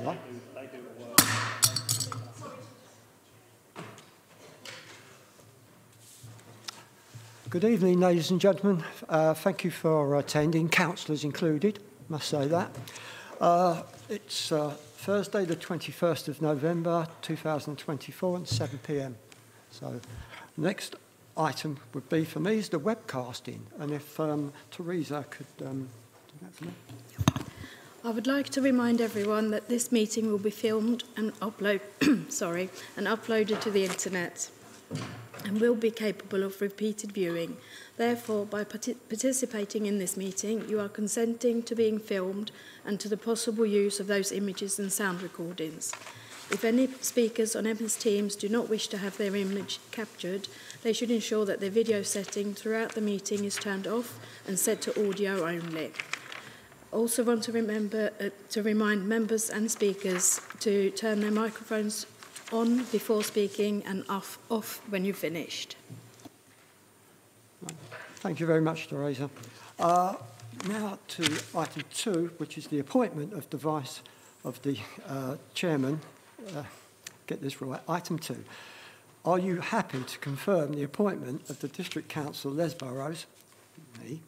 Right. Good evening, ladies and gentlemen. Thank you for attending, councillors included, must say that. It's Thursday, the 21st of November 2024 and 7 p.m. So the next item would be for me is the webcasting. And if Teresa could do that for me. I would like to remind everyone that this meeting will be filmed and uploaded to the internet and will be capable of repeated viewing. Therefore, by participating in this meeting, you are consenting to being filmed and to the possible use of those images and sound recordings. If any speakers on MS Teams do not wish to have their image captured, they should ensure that their video setting throughout the meeting is turned off and set to audio only. Also want to remind members and speakers to turn their microphones on before speaking and off when you've finished. Thank you very much, Teresa. Now to item 2, which is the appointment of the vice of the chairman. Get this right. Item 2. Are you happy to confirm the appointment of the District Council Les Boroughs, me,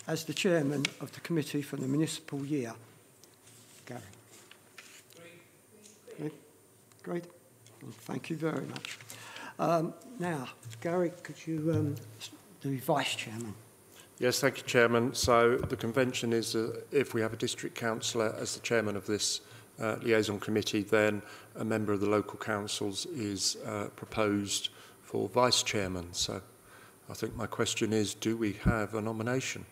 as the chairman of the committee for the municipal year? Gary. Great. Thank you very much. Now, Gary, could you do vice chairman? Yes, thank you, Chairman. So the convention is if we have a district councillor as the chairman of this liaison committee, then a member of the local councils is proposed for vice chairman. So I think my question is, do we have a nomination?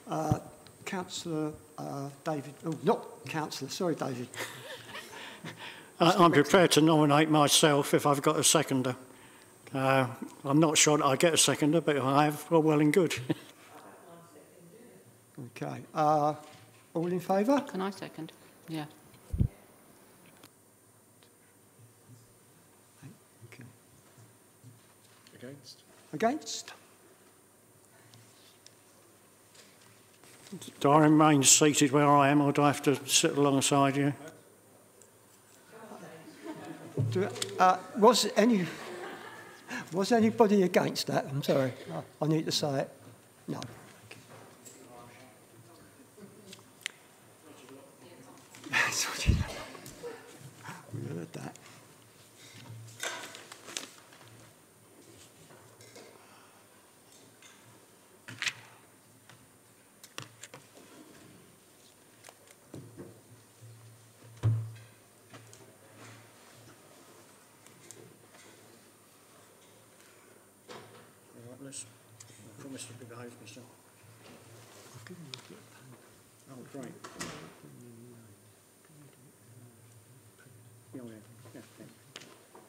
Right. Councillor David, oh, not Councillor, sorry, David. I'm prepared to nominate myself if I've got a seconder. I'm not sure that I get a seconder, but if I have, well and good. Okay. All in favour? Can I second? Yeah. Okay. Against? Against? Do I remain seated where I am, or do I have to sit alongside you? Was anybody against that? I'm sorry. I need to say it. No. We heard that. I promise to behave myself. Oh, great. Yeah.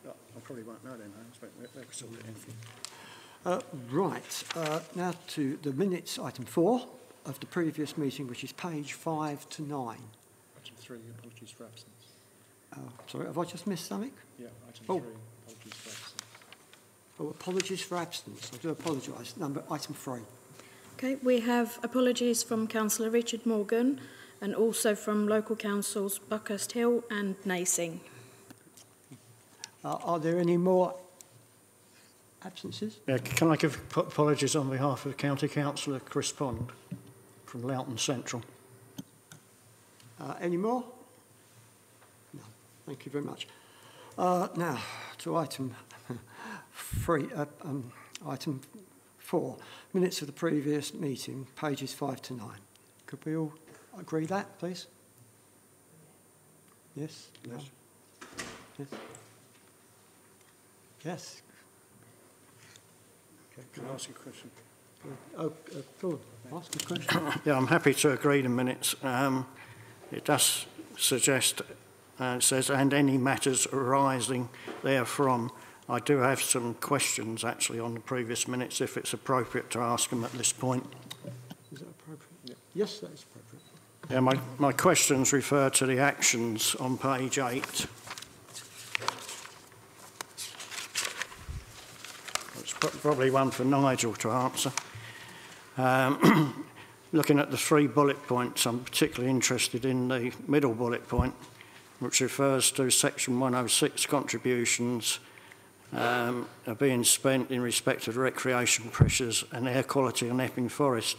I probably won't know then. I expect they'll sort it in. Right. Now to the minutes, item 4 of the previous meeting, which is page 5 to 9. Item 3, apologies for absence. Sorry, have I just missed something? Yeah, item 3, apologies for absence. Oh, apologies for absence. I do apologise. Item 3. Okay, we have apologies from Councillor Richard Morgan and also from local councils Buckhurst Hill and Nacing. Are there any more absences? Yeah, can I give apologies on behalf of County Councillor Chris Pond from Loughton Central? Any more? No. Thank you very much. Now to item 4, minutes of the previous meeting, pages 5 to 9. Could we all agree that, please? Yes? No? Yes? Yes? Okay, can I ask you a question? Go on, ask a question. Yeah, I'm happy to agree the minutes. It does suggest, it says, and any matters arising therefrom. I do have some questions, actually, on the previous minutes, if it's appropriate to ask them at this point. Is that appropriate? Yeah. Yes, that is appropriate. Yeah, my questions refer to the actions on page 8. It's probably one for Nigel to answer. Looking at the 3 bullet points, I'm particularly interested in the middle bullet point, which refers to section 106 contributions are being spent in respect of recreation pressures and air quality on Epping Forest.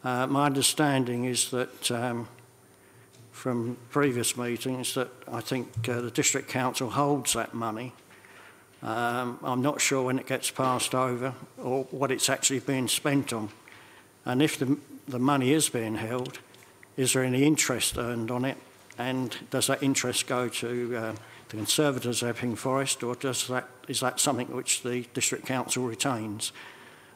My understanding is that from previous meetings that I think the District Council holds that money. I'm not sure when it gets passed over or what it's actually being spent on. And if the money is being held, is there any interest earned on it? And does that interest go to the Conservators of Epping Forest, or is that something which the District Council retains?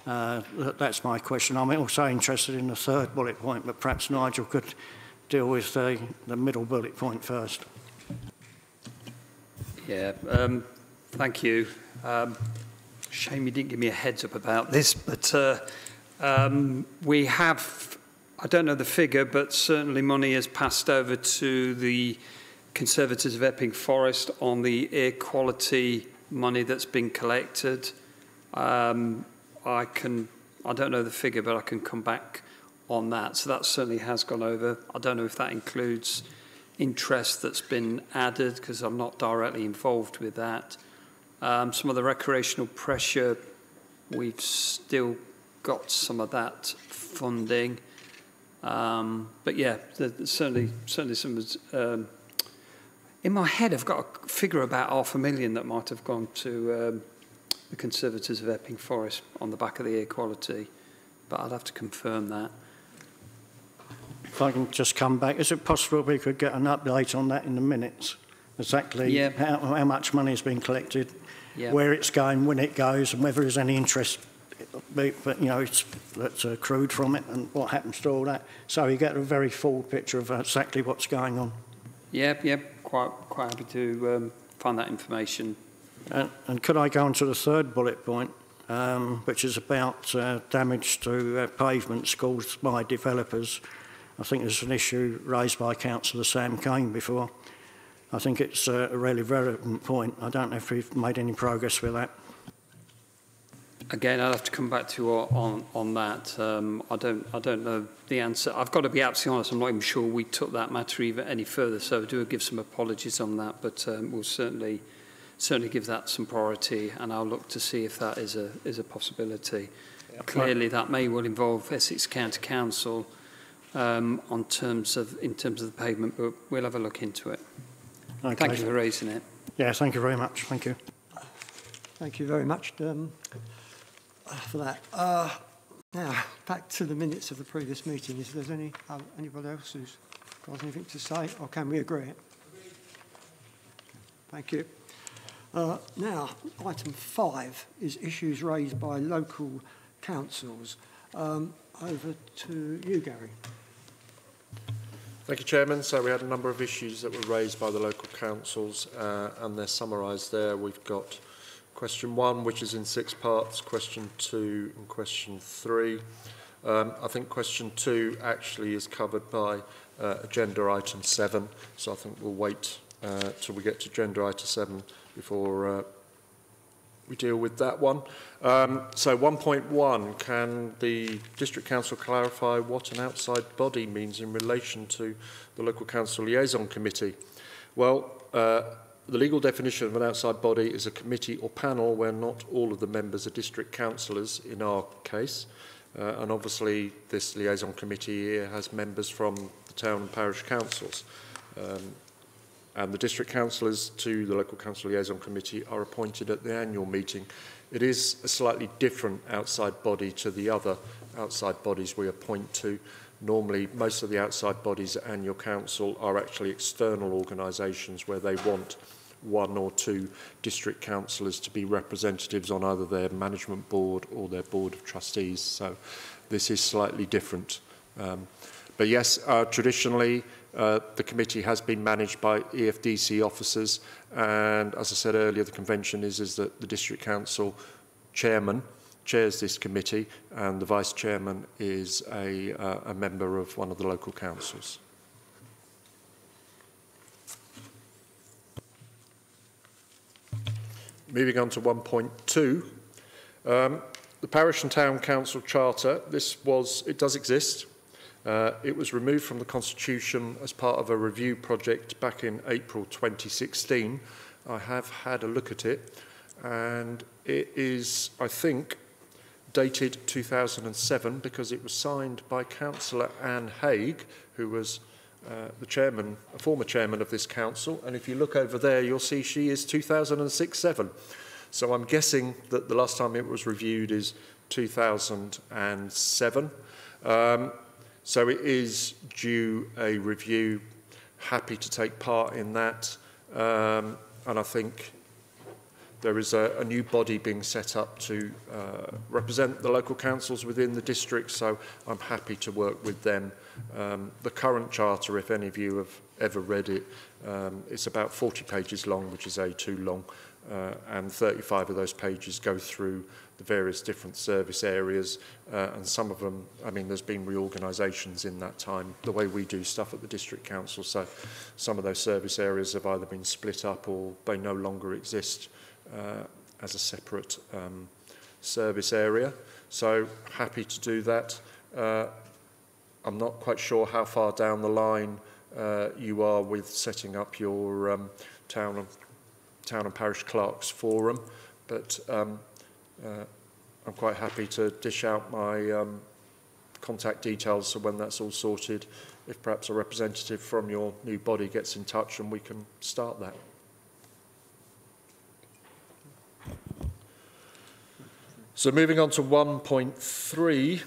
That's my question. I'm also interested in the 3rd bullet point, but perhaps Nigel could deal with the middle bullet point first. Yeah, thank you. Shame you didn't give me a heads up about this, but we have, I don't know the figure, but certainly money has passed over to the Conservators of Epping Forest on the air quality money that's been collected. I don't know the figure, but I can come back on that. So that certainly has gone over. I don't know if that includes interest that's been added, because I'm not directly involved with that. Some of the recreational pressure, we've still got some of that funding. But yeah, certainly some. In my head, I've got a figure about $500,000 that might have gone to the Conservators of Epping Forest on the back of the air quality, but I'd have to confirm that. If I can just come back, is it possible we could get an update on that in the minutes? Exactly how much money has been collected, where it's going, when it goes, and whether there's any interest, but you know, that's accrued from it, and what happens to all that. So you get a very full picture of exactly what's going on. Yeah, quite happy to find that information. And could I go on to the 3rd bullet point, which is about damage to pavements caused by developers? I think there's an issue raised by Councillor Sam Kane before. I think it's a really relevant point. I don't know if we've made any progress with that. Again, I'll have to come back to you on that. I don't know the answer. I've got to be absolutely honest, I'm not even sure we took that matter even any further, so I do give some apologies on that, but we'll certainly give that some priority, and I'll look to see if that is a possibility. Yep. Clearly, that may well involve Essex County Council in terms of the pavement, but we'll have a look into it. Okay. Thank you for raising it. Yeah, thank you very much. Thank you. Thank you very much for that. Now, back to the minutes of the previous meeting. Is there anybody else who's got anything to say, or can we agree? Thank you. Now, item 5 is issues raised by local councils. Over to you, Gary. Thank you, Chairman. So we had a number of issues that were raised by the local councils, and they're summarised there. We've got question 1, which is in 6 parts, question 2 and question 3. I think question 2 actually is covered by agenda item 7, so I think we'll wait till we get to agenda item 7 before we deal with that one. So 1.1, can the District Council clarify what an outside body means in relation to the Local Council Liaison Committee? Well, the legal definition of an outside body is a committee or panel where not all of the members are district councillors in our case. And obviously this liaison committee here has members from the town and parish councils. And the district councillors to the local council liaison committee are appointed at the annual meeting. It is a slightly different outside body to the other outside bodies we appoint to. Normally, most of the outside bodies at annual council are actually external organisations where they want 1 or 2 district councillors to be representatives on either their management board or their board of trustees. So this is slightly different. But yes, traditionally, the committee has been managed by EFDC officers, and as I said earlier, the convention is that the district council chairman chairs this committee, and the vice chairman is a member of one of the local councils. Moving on to 1.2, The Parish and Town Council Charter, it does exist. It was removed from the Constitution as part of a review project back in April 2016. I have had a look at it, and it is, I think, dated 2007 because it was signed by Councillor Anne Haig, who was a former chairman of this council. And if you look over there, you'll see she is 2006-7. So I'm guessing that the last time it was reviewed is 2007. So it is due a review. Happy to take part in that. And I think there is a new body being set up to represent the local councils within the district, so I'm happy to work with them. The current charter, if any of you have ever read it, it's about 40 pages long, which is too long, and 35 of those pages go through the various different service areas, and some of them, I mean, there's been reorganisations in that time, the way we do stuff at the district council, so some of those service areas have either been split up or they no longer exist as a separate service area. So happy to do that. I'm not quite sure how far down the line you are with setting up your town and parish clerks forum, but I'm quite happy to dish out my contact details, so when that's all sorted, if perhaps a representative from your new body gets in touch and we can start that. So moving on to 1.3,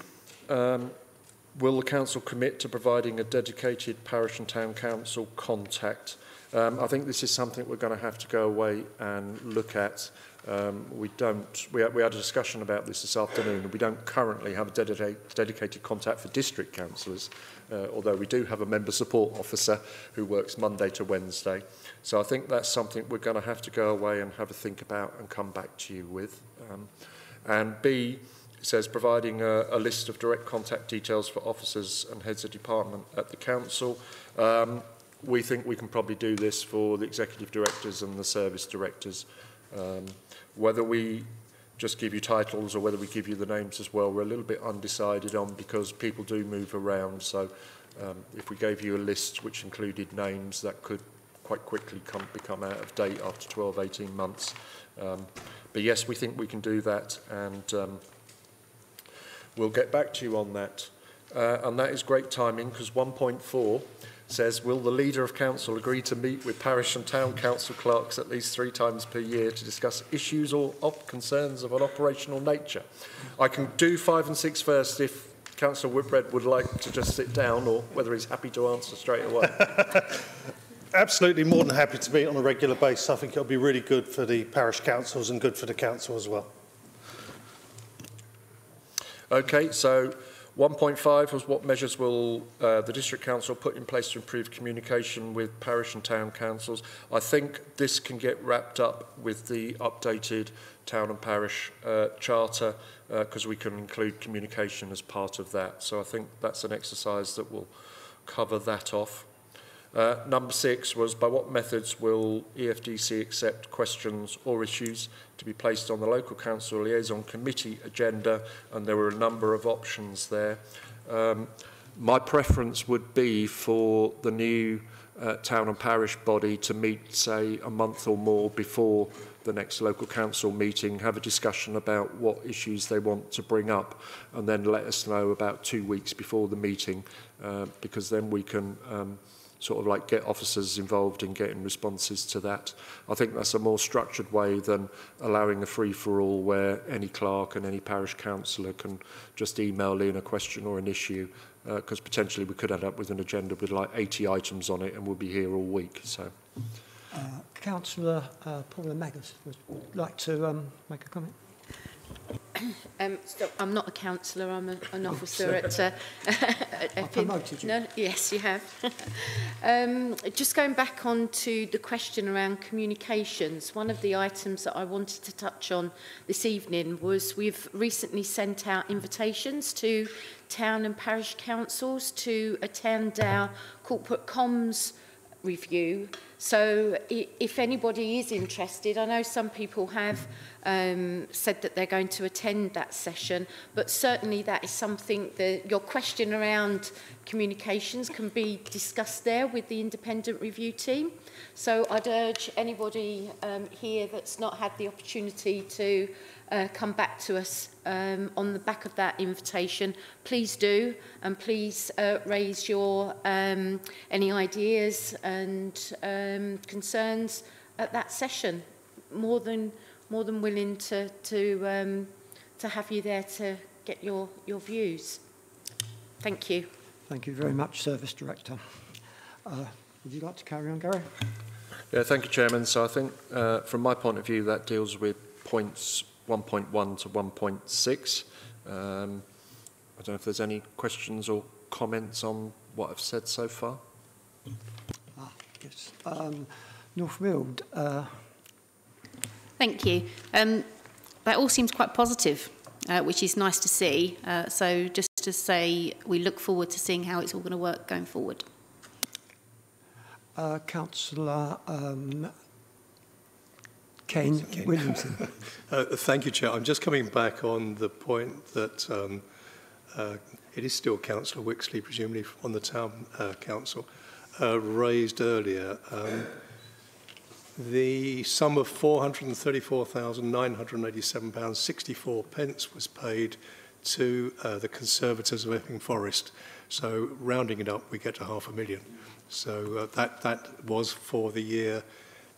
will the council commit to providing a dedicated parish and town council contact? I think this is something we're going to have to go away and look at. We had a discussion about this afternoon, and we don't currently have a dedicated contact for district councillors, although we do have a member support officer who works Monday to Wednesday. So I think that's something we're going to have to go away and have a think about and come back to you with. And B, it says providing a list of direct contact details for officers and heads of department at the council. We think we can probably do this for the executive directors and the service directors. Whether we just give you titles or whether we give you the names as well, we're a little bit undecided on, because people do move around. So if we gave you a list which included names, that could quite quickly become out of date after 12, 18 months. But yes, we think we can do that, and we'll get back to you on that. And that is great timing, because 1.4 says, will the leader of council agree to meet with parish and town council clerks at least 3 times per year to discuss issues or concerns of an operational nature? I can do 5 and 6 first if Councillor Whitbread would like to just sit down, or whether he's happy to answer straight away. Absolutely more than happy to meet on a regular basis. I think it'll be really good for the parish councils and good for the council as well. Okay, so 1.5 was what measures will the district council put in place to improve communication with parish and town councils. I think this can get wrapped up with the updated town and parish charter, because we can include communication as part of that. So I think that's an exercise that will cover that off. Number 6 was, by what methods will EFDC accept questions or issues to be placed on the local council liaison committee agenda? And there were a number of options there. My preference would be for the new town and parish body to meet, say, a month or more before the next local council meeting, have a discussion about what issues they want to bring up, and then let us know about 2 weeks before the meeting, because then we can sort of like get officers involved in getting responses to that. I think that's a more structured way than allowing a free-for-all where any clerk and any parish councillor can just email in a question or an issue, because potentially we could end up with an agenda with like 80 items on it and we'll be here all week. So, Councillor Paula Maggers would like to make a comment. So I'm not a councillor, I'm an officer at Epping. I promoted you. No, yes, you have. Just going back on to the question around communications, one of the items that I wanted to touch on this evening was we've recently sent out invitations to town and parish councils to attend our corporate comms review. So if anybody is interested, I know some people have said that they're going to attend that session, but certainly that is something that your question around communications can be discussed there with the independent review team. So I'd urge anybody here that's not had the opportunity to come back to us on the back of that invitation, please do, and please raise your any ideas and concerns at that session. More than willing to have you there to get your views. Thank you. Thank you very much, Service Director. Would you like to carry on, Gary? Yeah, thank you, Chairman. So I think from my point of view, that deals with points 1.1 to 1.6. I don't know if there's any questions or comments on what I've said so far. Yes. North Weald. Thank you. That all seems quite positive, which is nice to see. So just to say, we look forward to seeing how it's all going to work going forward. Councillor Ken Williamson. Thank you, Chair. I'm just coming back on the point that it is still Councillor Wixley, presumably on the Town Council, raised earlier. The sum of £434,987.64 was paid to the Conservators of Epping Forest. So rounding it up, we get to £500,000. So that was for the year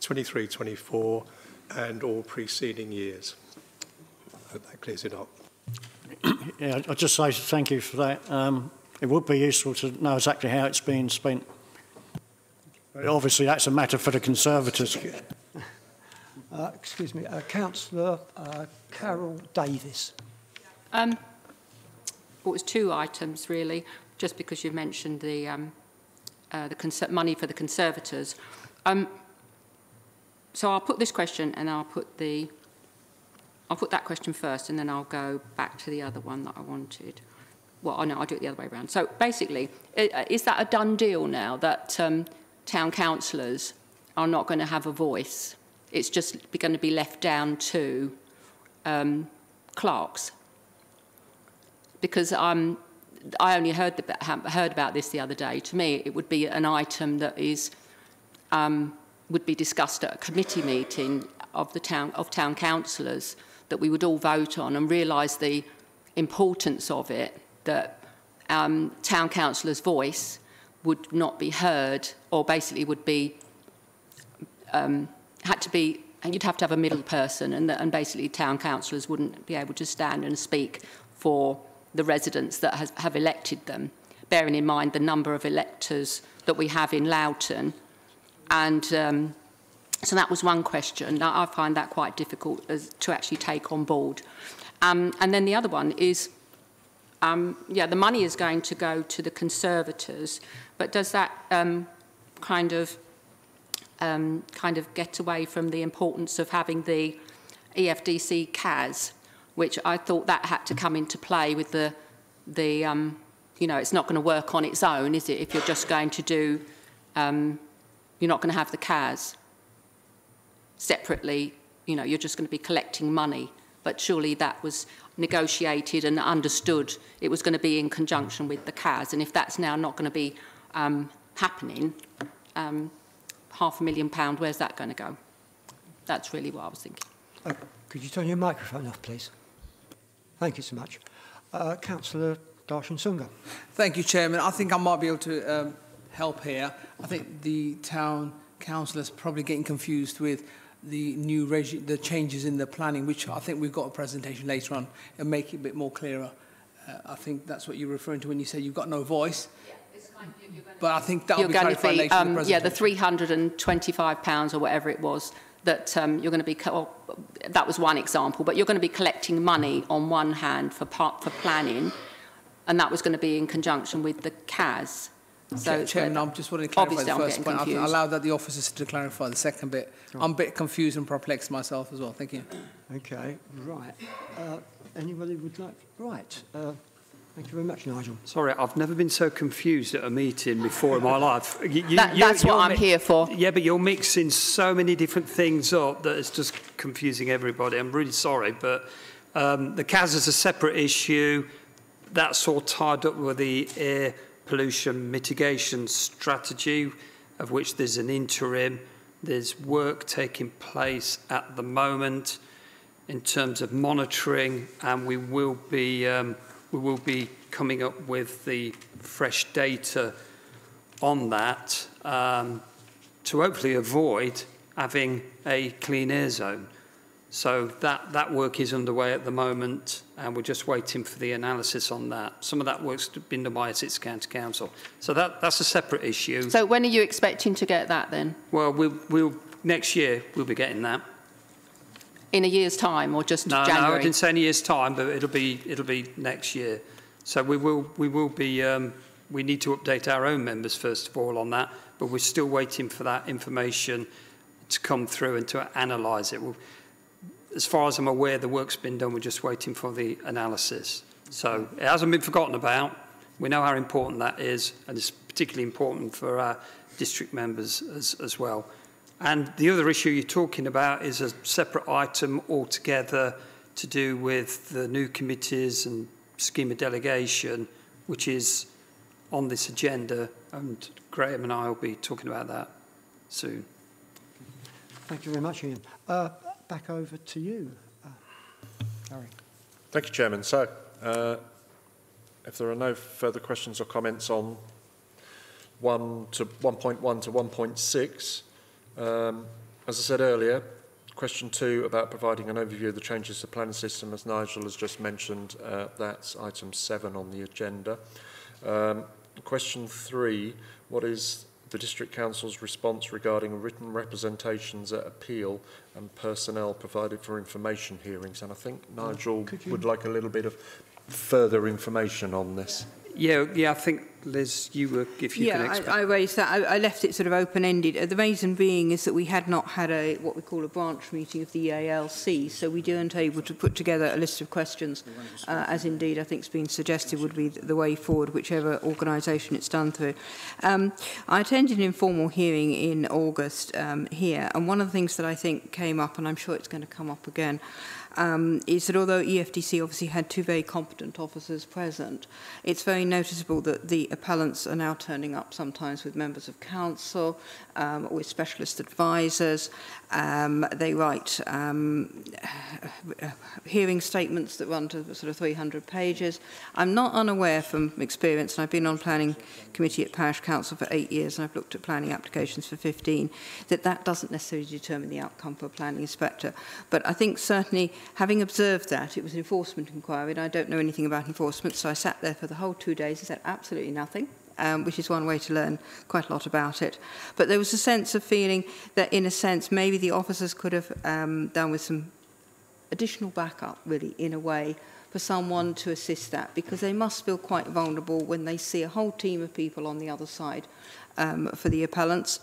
23-24 and all preceding years. I hope that clears it up. Yeah, I'll just say thank you for that. It would be useful to know exactly how it's being spent. Obviously, that's a matter for the Conservators. Excuse me, Councillor Carol Davis. Well, it was two items, really, just because you mentioned the money for the Conservators. So I'll put this question and I'll put that question first, and then I'll go back to the other one that I wanted. Well, no, I'll do it the other way around. So basically, is that a done deal now that town councillors are not going to have a voice? It's just going to be left down to clerks? Because I only heard about this the other day. To me, it would be an item that is would be discussed at a committee meeting of town councillors that we would all vote on and realise the importance of it, that town councillors' voice would not be heard, or basically would be had to be, and you'd have to have a middle person, and basically town councillors wouldn't be able to stand and speak for the residents that have elected them, bearing in mind the number of electors that we have in Loughton. And so that was one question. I find that quite difficult to actually take on board. And then the other one is, yeah, the money is going to go to the Conservators, but does that kind of get away from the importance of having the EFDC CAS, which I thought that had to come into play with the you know, it's not going to work on its own, is it? If you're just going to do, you're not going to have the CAS separately, you know, you're just going to be collecting money. But surely that was negotiated and understood it was going to be in conjunction with the CAS. And if that's now not going to be happening, £500,000, where's that going to go? That's really what I was thinking. Could you turn your microphone off, please? Thank you so much. Councillor Darshan Sunga. Thank you, Chairman. I think I might be able to help here. I think the town councillors probably getting confused with the new the changes in the planning, which I think we've got a presentation later on, and make it a bit more clearer. I think that's what you're referring to when you say you've got no voice. Yeah, it's kind of, but I think that will be clarified later in the presentation. Yeah, the £325 or whatever it was that you're going to be. Well, that was one example, but you're going to be collecting money on one hand for planning, and that was going to be in conjunction with the CAS. So, Chairman, I'm just wanting to clarify the first point. I allow that the officers to clarify the second bit. I'm a bit confused and perplexed myself as well. Thank you. Okay, right. Anybody would like? Right. Thank you very much, Nigel. Sorry, I've never been so confused at a meeting before in my life. That's what I'm here for. Yeah, but you're mixing so many different things up that it's just confusing everybody. I'm really sorry, but the CAS is a separate issue. That's all tied up with the air pollution mitigation strategy, of which there's an interim. There's work taking place at the moment in terms of monitoring, and we will be coming up with the fresh data on that to hopefully avoid having a clean air zone. So that work is underway at the moment, and we're just waiting for the analysis on that. Some of that work's been done by Essex County Council. So that's a separate issue. So when are you expecting to get that then? Well, we'll next year we'll be getting that. In a year's time, or just January? No, I didn't say in a year's time, but it'll be next year. So we will be. We need to update our own members first of all on that, but we're still waiting for that information to come through and to analyse it. As far as I'm aware, the work's been done. We're just waiting for the analysis. So it hasn't been forgotten about. We know how important that is, and it's particularly important for our district members as well. And the other issue you're talking about is a separate item altogether to do with the new committees and scheme of delegation, which is on this agenda, and Graham and I will be talking about that soon. Thank you very much, Ian. Back over to you, Harry. Thank you, Chairman. So, if there are no further questions or comments on 1.1 to 1.6, as I said earlier, question 2 about providing an overview of the changes to the planning system, as Nigel has just mentioned, that's item 7 on the agenda. Question 3, what is the District Council's response regarding written representations at appeal and personnel provided for information hearings? And I think Nigel would like a little bit of further information on this. Yeah, I think, Liz, if you can explain. I raised that. I left it sort of open-ended. The reason being is that we had not had what we call a branch meeting of the EALC, so we weren't able to put together a list of questions, as indeed I think has been suggested would be the way forward, whichever organisation it's done through. I attended an informal hearing in August here, and one of the things that I think came up, and I'm sure it's going to come up again, is that although EFDC obviously had 2 very competent officers present, it's very noticeable that the appellants are now turning up sometimes with members of council, with specialist advisors. They write hearing statements that run to sort of 300 pages. I'm not unaware from experience, and I've been on planning committee at Parish Council for 8 years, and I've looked at planning applications for 15, that doesn't necessarily determine the outcome for a planning inspector. But I think certainly, having observed that, it was an enforcement inquiry, and I don't know anything about enforcement, so I sat there for the whole 2 days and said absolutely nothing. Which is one way to learn quite a lot about it. But there was a sense of feeling that, in a sense, maybe the officers could have done with some additional backup, really, in a way, for someone to assist that, because they must feel quite vulnerable when they see a whole team of people on the other side for the appellants.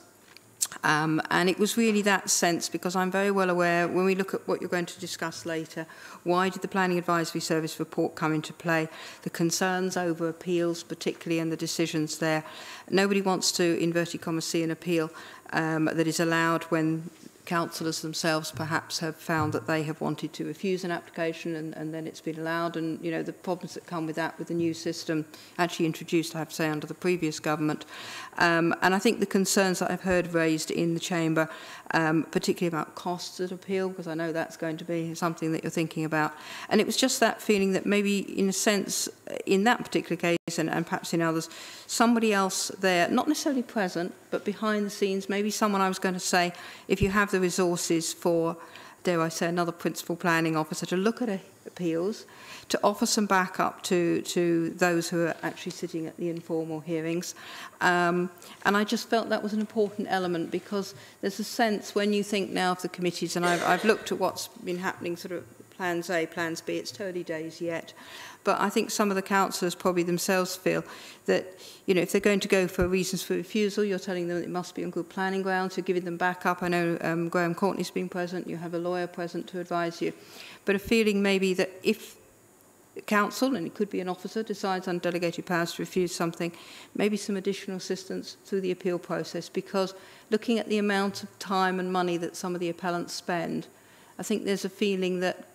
And it was really that sense, because I'm very well aware, when we look at what you're going to discuss later, why did the Planning Advisory Service report come into play? The concerns over appeals, particularly, and the decisions there. Nobody wants to, inverted commas, see an appeal that is allowed when councillors themselves perhaps have found that they have wanted to refuse an application and then it's been allowed, and you know the problems that come with that, with the new system actually introduced, I have to say, under the previous government. And I think the concerns that I've heard raised in the chamber, particularly about costs at appeal, because I know that's going to be something that you're thinking about. And it was just that feeling that maybe, in a sense, in that particular case, and perhaps in others, somebody else there, not necessarily present, but behind the scenes, maybe someone, I was going to say, if you have the resources for, dare I say, another principal planning officer to look at appeals, to offer some backup to those who are actually sitting at the informal hearings. And I just felt that was an important element, because there's a sense when you think now of the committees, and I've looked at what's been happening, sort of plans A, plans B, it's early days yet. But I think some of the councillors probably themselves feel that, you know, if they're going to go for reasons for refusal, you're telling them it must be on good planning grounds, you're giving them backup. I know Graham Courtney's been present, you have a lawyer present to advise you. But a feeling maybe that if council, and it could be an officer, decides on delegated powers to refuse something, maybe some additional assistance through the appeal process, because looking at the amount of time and money that some of the appellants spend, I think there's a feeling that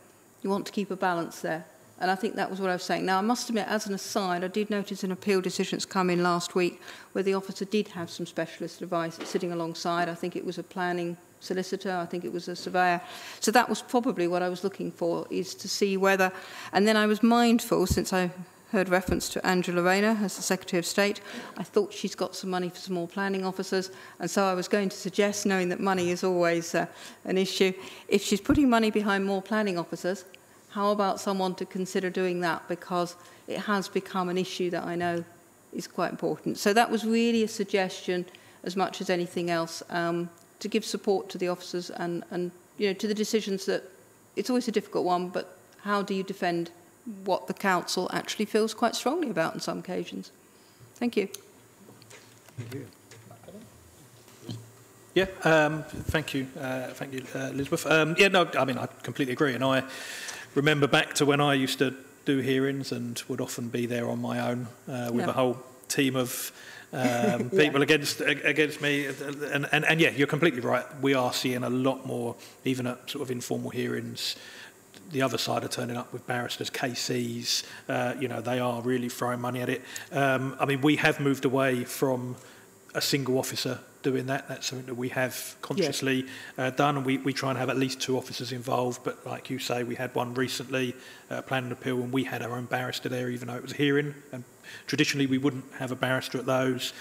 you want to keep a balance there. And I think that was what I was saying. Now, I must admit, as an aside, I did notice an appeal decision that's come in last week where the officer did have some specialist advice sitting alongside. I think it was a planning solicitor, I think it was a surveyor. So that was probably what I was looking for, is to see whether... And then I was mindful, since I heard reference to Angela Rayner as the Secretary of State, I thought she's got some money for some more planning officers, and so I was going to suggest, knowing that money is always an issue, if she's putting money behind more planning officers, how about someone to consider doing that, because it has become an issue that I know is quite important. So that was really a suggestion, as much as anything else, to give support to the officers and you know, to the decisions that it's always a difficult one, but how do you defend what the council actually feels quite strongly about on some occasions? Thank you. Thank you. Yeah, thank you, Elizabeth. Yeah, no, I mean, I completely agree, and I remember back to when I used to do hearings and would often be there on my own with a whole team of people against me, and yeah, you're completely right. We are seeing a lot more, even at sort of informal hearings. The other side are turning up with barristers, KCs. You know, they are really throwing money at it. I mean, we have moved away from a single officer doing that. That's something that we have consciously done, and we try and have at least 2 officers involved. But like you say, we had one recently, planning appeal, and we had our own barrister there, even though it was a hearing. And traditionally, we wouldn't have a barrister at those.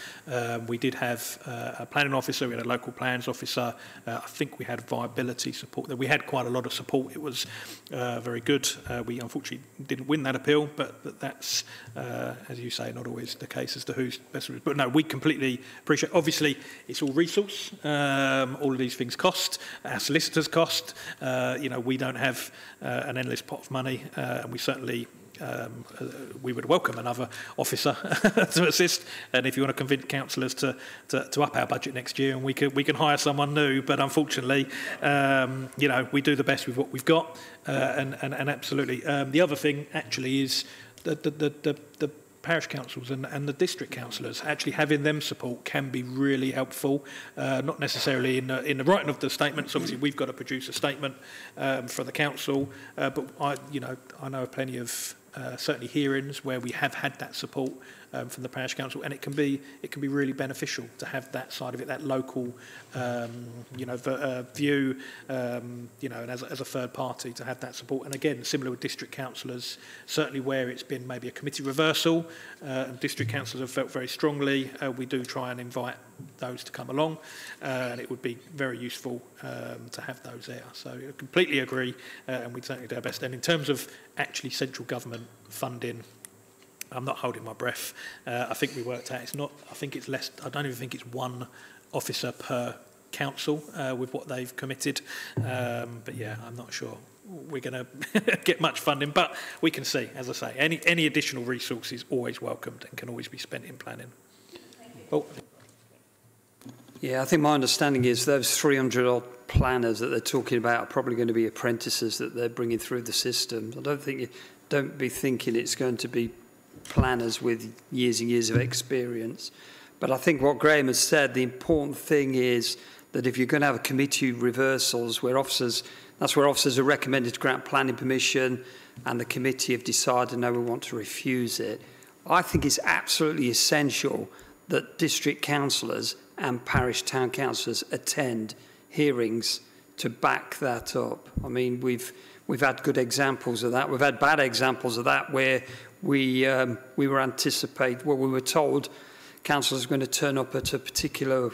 We did have a planning officer, we had a local plans officer. I think we had viability support there. We had quite a lot of support. It was very good. We unfortunately didn't win that appeal, but that's, as you say, not always the case as to who's best. But no, we completely appreciate. Obviously, it's all resource. All of these things cost. Our solicitors cost. You know, we don't have an endless pot of money, and we certainly we would welcome another officer to assist. And if you want to convince councillors to up our budget next year, and we can hire someone new, but unfortunately, you know, we do the best with what we've got, and absolutely. The other thing actually is the parish councils and the district councillors, actually having them support can be really helpful, not necessarily in the writing of the statements. Obviously, we've got to produce a statement for the council, but I know of plenty of certainly hearings where we have had that support from the parish council, and it can be really beneficial to have that side of it, that local view, and as a third party to have that support. And again, similar with district councillors, certainly where it's been maybe a committee reversal, and district councillors have felt very strongly, we do try and invite those to come along, and it would be very useful to have those there. So I completely agree, and we'd certainly do our best. And in terms of actually central government funding, I'm not holding my breath. I think we worked out it's not. I think it's less. I don't even think it's 1 officer per council with what they've committed. But yeah, I'm not sure we're going to get much funding. But we can see, as I say, any additional resource is always welcomed and can always be spent in planning. Oh. Yeah, I think my understanding is those 300 odd planners that they're talking about are probably going to be apprentices that they're bringing through the system. Don't be thinking it's going to be planners with years and years of experience. But I think what Graham has said, the important thing is that if you're going to have a committee reversals where that's where officers are recommended to grant planning permission and the committee have decided, no, we want to refuse it. I think it's absolutely essential that district councillors and parish town councillors attend hearings to back that up. I mean, we've had good examples of that. We've had bad examples of that where we were told councillors were going to turn up at a particular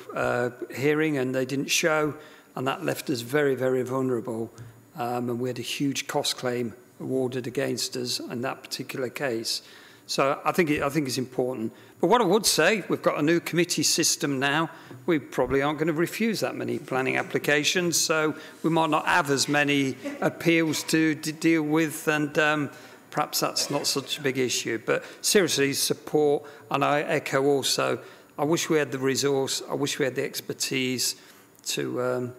hearing and they didn't show, and that left us very, very vulnerable. And we had a huge cost claim awarded against us in that particular case. So I think it's important. But what I would say, we've got a new committee system now. We probably aren't going to refuse that many planning applications, so we might not have as many appeals to deal with, and perhaps that's not such a big issue. But seriously, support, and I echo also, I wish we had the resource, I wish we had the expertise to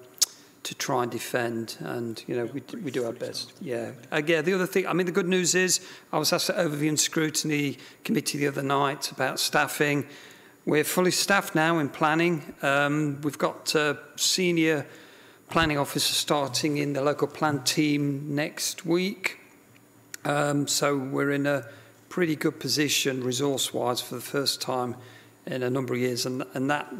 to try and defend, and you know we do our best. Yeah. Again, the other thing, I mean, the good news is I was asked at Overview and Scrutiny Committee the other night about staffing. We're fully staffed now in planning. We've got senior planning officer starting in the local plan team next week. So we're in a pretty good position resource-wise for the first time in a number of years, and that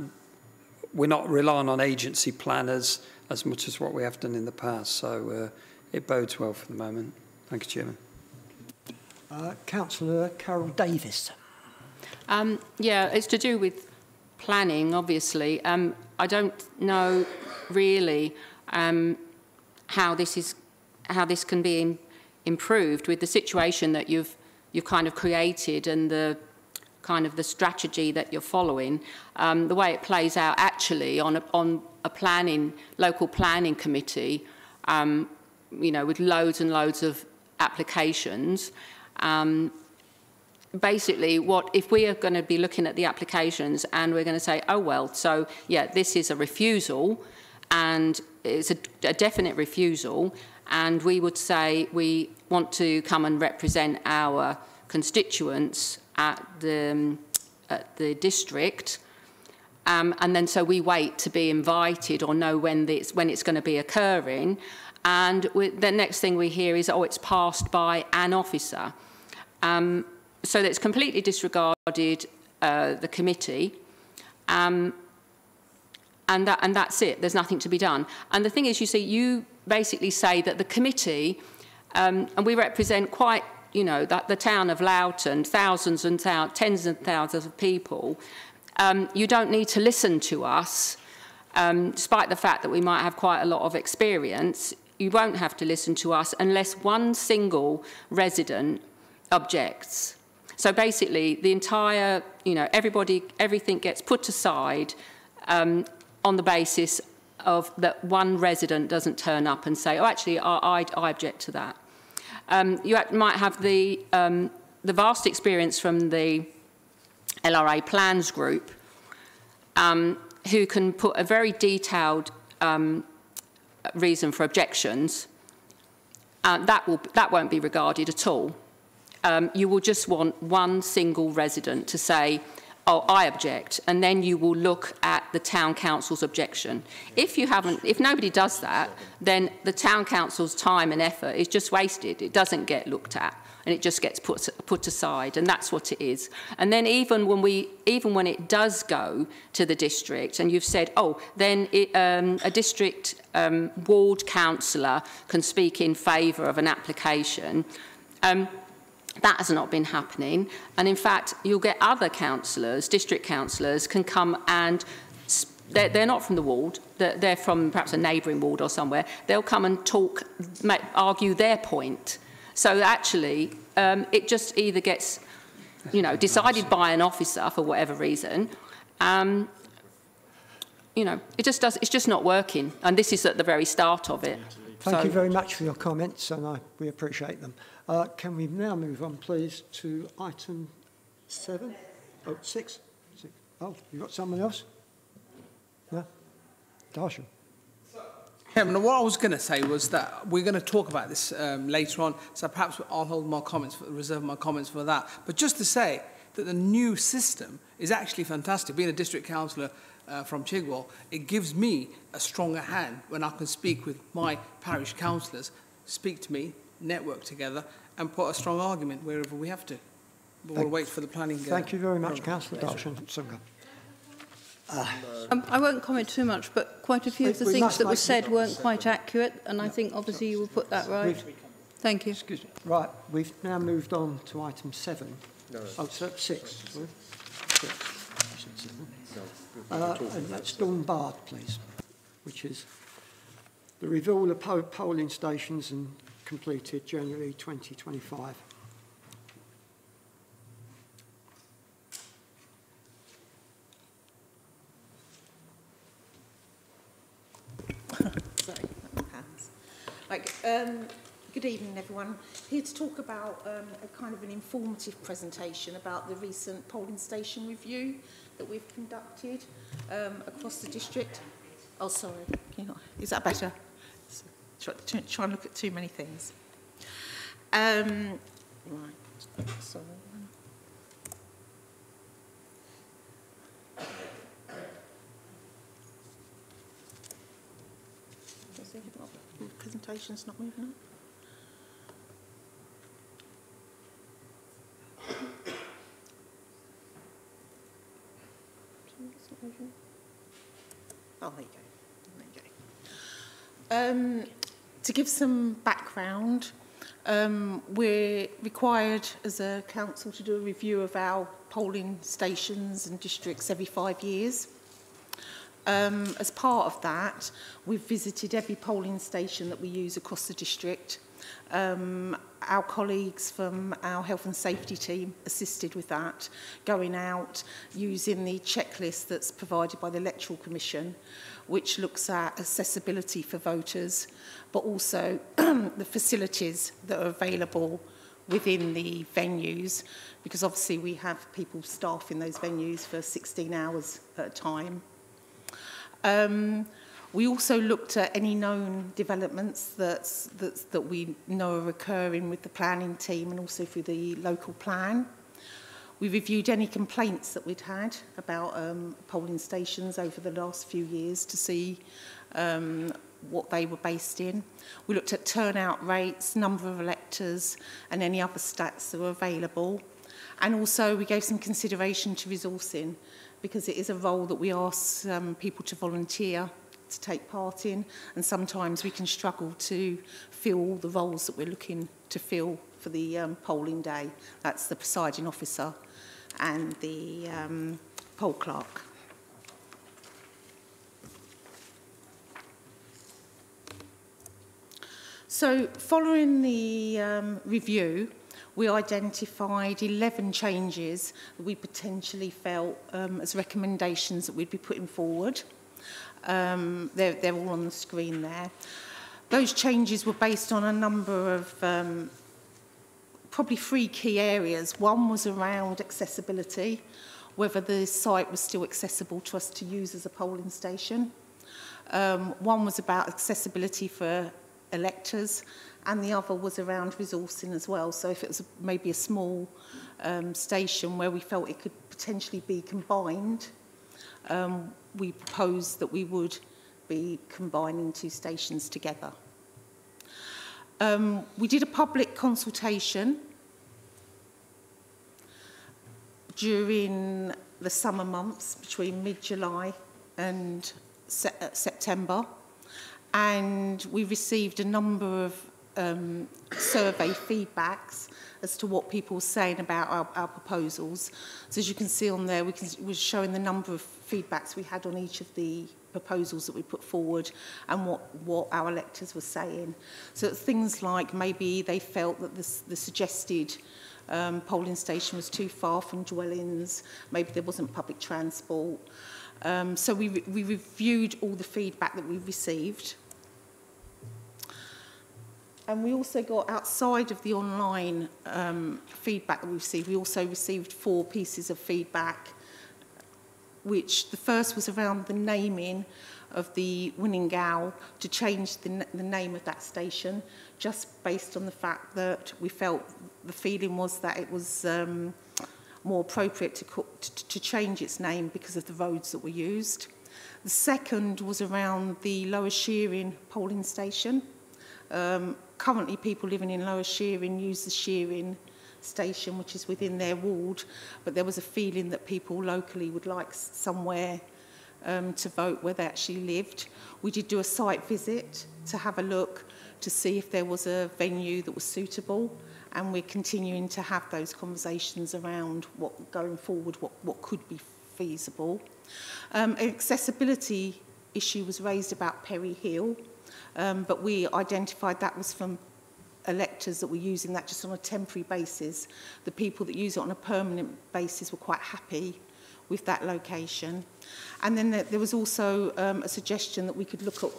we're not relying on agency planners as much as what we have done in the past. So it bodes well for the moment. Thank you, Chairman. Councillor Carol Davis. Yeah, it's to do with planning, obviously. I don't know really how this can be improved with the situation that you've kind of created and the kind of the strategy that you're following. The way it plays out actually on a local planning committee, you know, with loads and loads of applications. Basically, if we are going to be looking at the applications and we're going to say, oh, well, so, yeah, this is a refusal and it's a definite refusal, and we would say we want to come and represent our constituents at the district, and then so we wait to be invited or know when it's going to be occurring, and the next thing we hear is, oh, it's passed by an officer. So that's completely disregarded the committee, and that's it. There's nothing to be done. And the thing is, you see, you basically say that the committee, and we represent quite, you know, the town of Loughton, thousands and tens of thousands of people. You don't need to listen to us, despite the fact that we might have quite a lot of experience. You won't have to listen to us unless one single resident objects. So basically, the entire, you know, everything gets put aside on the basis of that one resident doesn't turn up and say, oh, actually, I object to that. You might have the vast experience from the LRA Plans Group, who can put a very detailed reason for objections. That won't be regarded at all. You will just want one single resident to say, oh, I object, and then you will look at the town council's objection. If nobody does that, then the town council's time and effort is just wasted. It doesn't get looked at, and it just gets put aside, and that's what it is. And then even when it does go to the district, and you've said, oh, then a district ward councillor can speak in favour of an application. That has not been happening, and in fact you'll get other councillors, district councillors, can come and they're not from the ward, they're from perhaps a neighbouring ward or somewhere. They'll come and talk, argue their point. So actually it just either gets, you know, decided by an officer for whatever reason. You know, it's just not working, and this is at the very start of it. Thank you very much for your comments, and we appreciate them. Can we now move on, please, to item 7? Oh, 6. Oh, you got someone else? No? Darsham. Chairman, what I was going to say was that we're going to talk about this later on, so perhaps I'll reserve my comments for that. But just to say that the new system is actually fantastic. Being a district councillor from Chigwell, it gives me a stronger hand when I can speak with my parish councillors, speak to me, network together, and put a strong argument wherever we have to. But we'll wait for the planning. Thank you very much, Councillor Darsham. I won't comment too much, but quite a few of the things that were said weren't quite accurate, and I think obviously you will put that right. Thank you. Excuse me. Right, we've now moved on to item 7. No. Oh, so 6. Sorry. 6. And that's Dawn Bard, please, which is the review of polling stations and completed January 2025. Sorry, hands. Good evening, everyone. Here to talk about a kind of an informative presentation about the recent polling station review that we've conducted across the district. Oh, sorry. Is that better? Try and look at too many things. Right. Sorry. The presentation's not moving on. Oh, there you go. To give some background, we're required as a council to do a review of our polling stations and districts every 5 years. As part of that, we've visited every polling station that we use across the district. Our colleagues from our health and safety team assisted with that, going out using the checklist that's provided by the Electoral Commission, which looks at accessibility for voters, but also the facilities that are available within the venues, because obviously we have people staffing those venues for 16 hours at a time. We also looked at any known developments that we know are occurring with the planning team and also through the local plan. We reviewed any complaints that we'd had about polling stations over the last few years to see what they were based in. We looked at turnout rates, number of electors, and any other stats that were available. And also we gave some consideration to resourcing, because it is a role that we ask people to volunteer to take part in, and sometimes we can struggle to fill the roles that we're looking to fill for the polling day. That's the presiding officer and the poll clerk. So following the review, we identified 11 changes that we potentially felt as recommendations that we'd be putting forward. They're all on the screen there. Those changes were based on a number of probably 3 key areas. One was around accessibility, whether the site was still accessible to us to use as a polling station. One was about accessibility for electors, and the other was around resourcing as well. So if it was maybe a small station where we felt it could potentially be combined, we proposed that we would be combining 2 stations together. We did a public consultation during the summer months between mid-July and September, and we received a number of survey feedbacks as to what people were saying about our proposals. So as you can see on there, we're showing the number of feedbacks we had on each of the proposals that we put forward and what our electors were saying. So things like maybe they felt that the suggested polling station was too far from dwellings, maybe there wasn't public transport. So we reviewed all the feedback that we received. And we also got, outside of the online feedback that we received, we also received 4 pieces of feedback, which the first was around the naming of the Winning Owl, to change the name of that station, just based on the fact that we felt the feeling was that it was more appropriate to change its name because of the roads that were used. The second was around the Lower Shearing polling station. Currently, people living in Lower Shearing use the Shearing station, which is within their ward, but there was a feeling that people locally would like somewhere to vote where they actually lived. We did do a site visit to have a look to see if there was a venue that was suitable, and we're continuing to have those conversations around going forward, what could be feasible. An accessibility issue was raised about Perry Hill, but we identified that was from electors that were using that just on a temporary basis. The people that use it on a permanent basis were quite happy with that location. And then there was also a suggestion that we could look at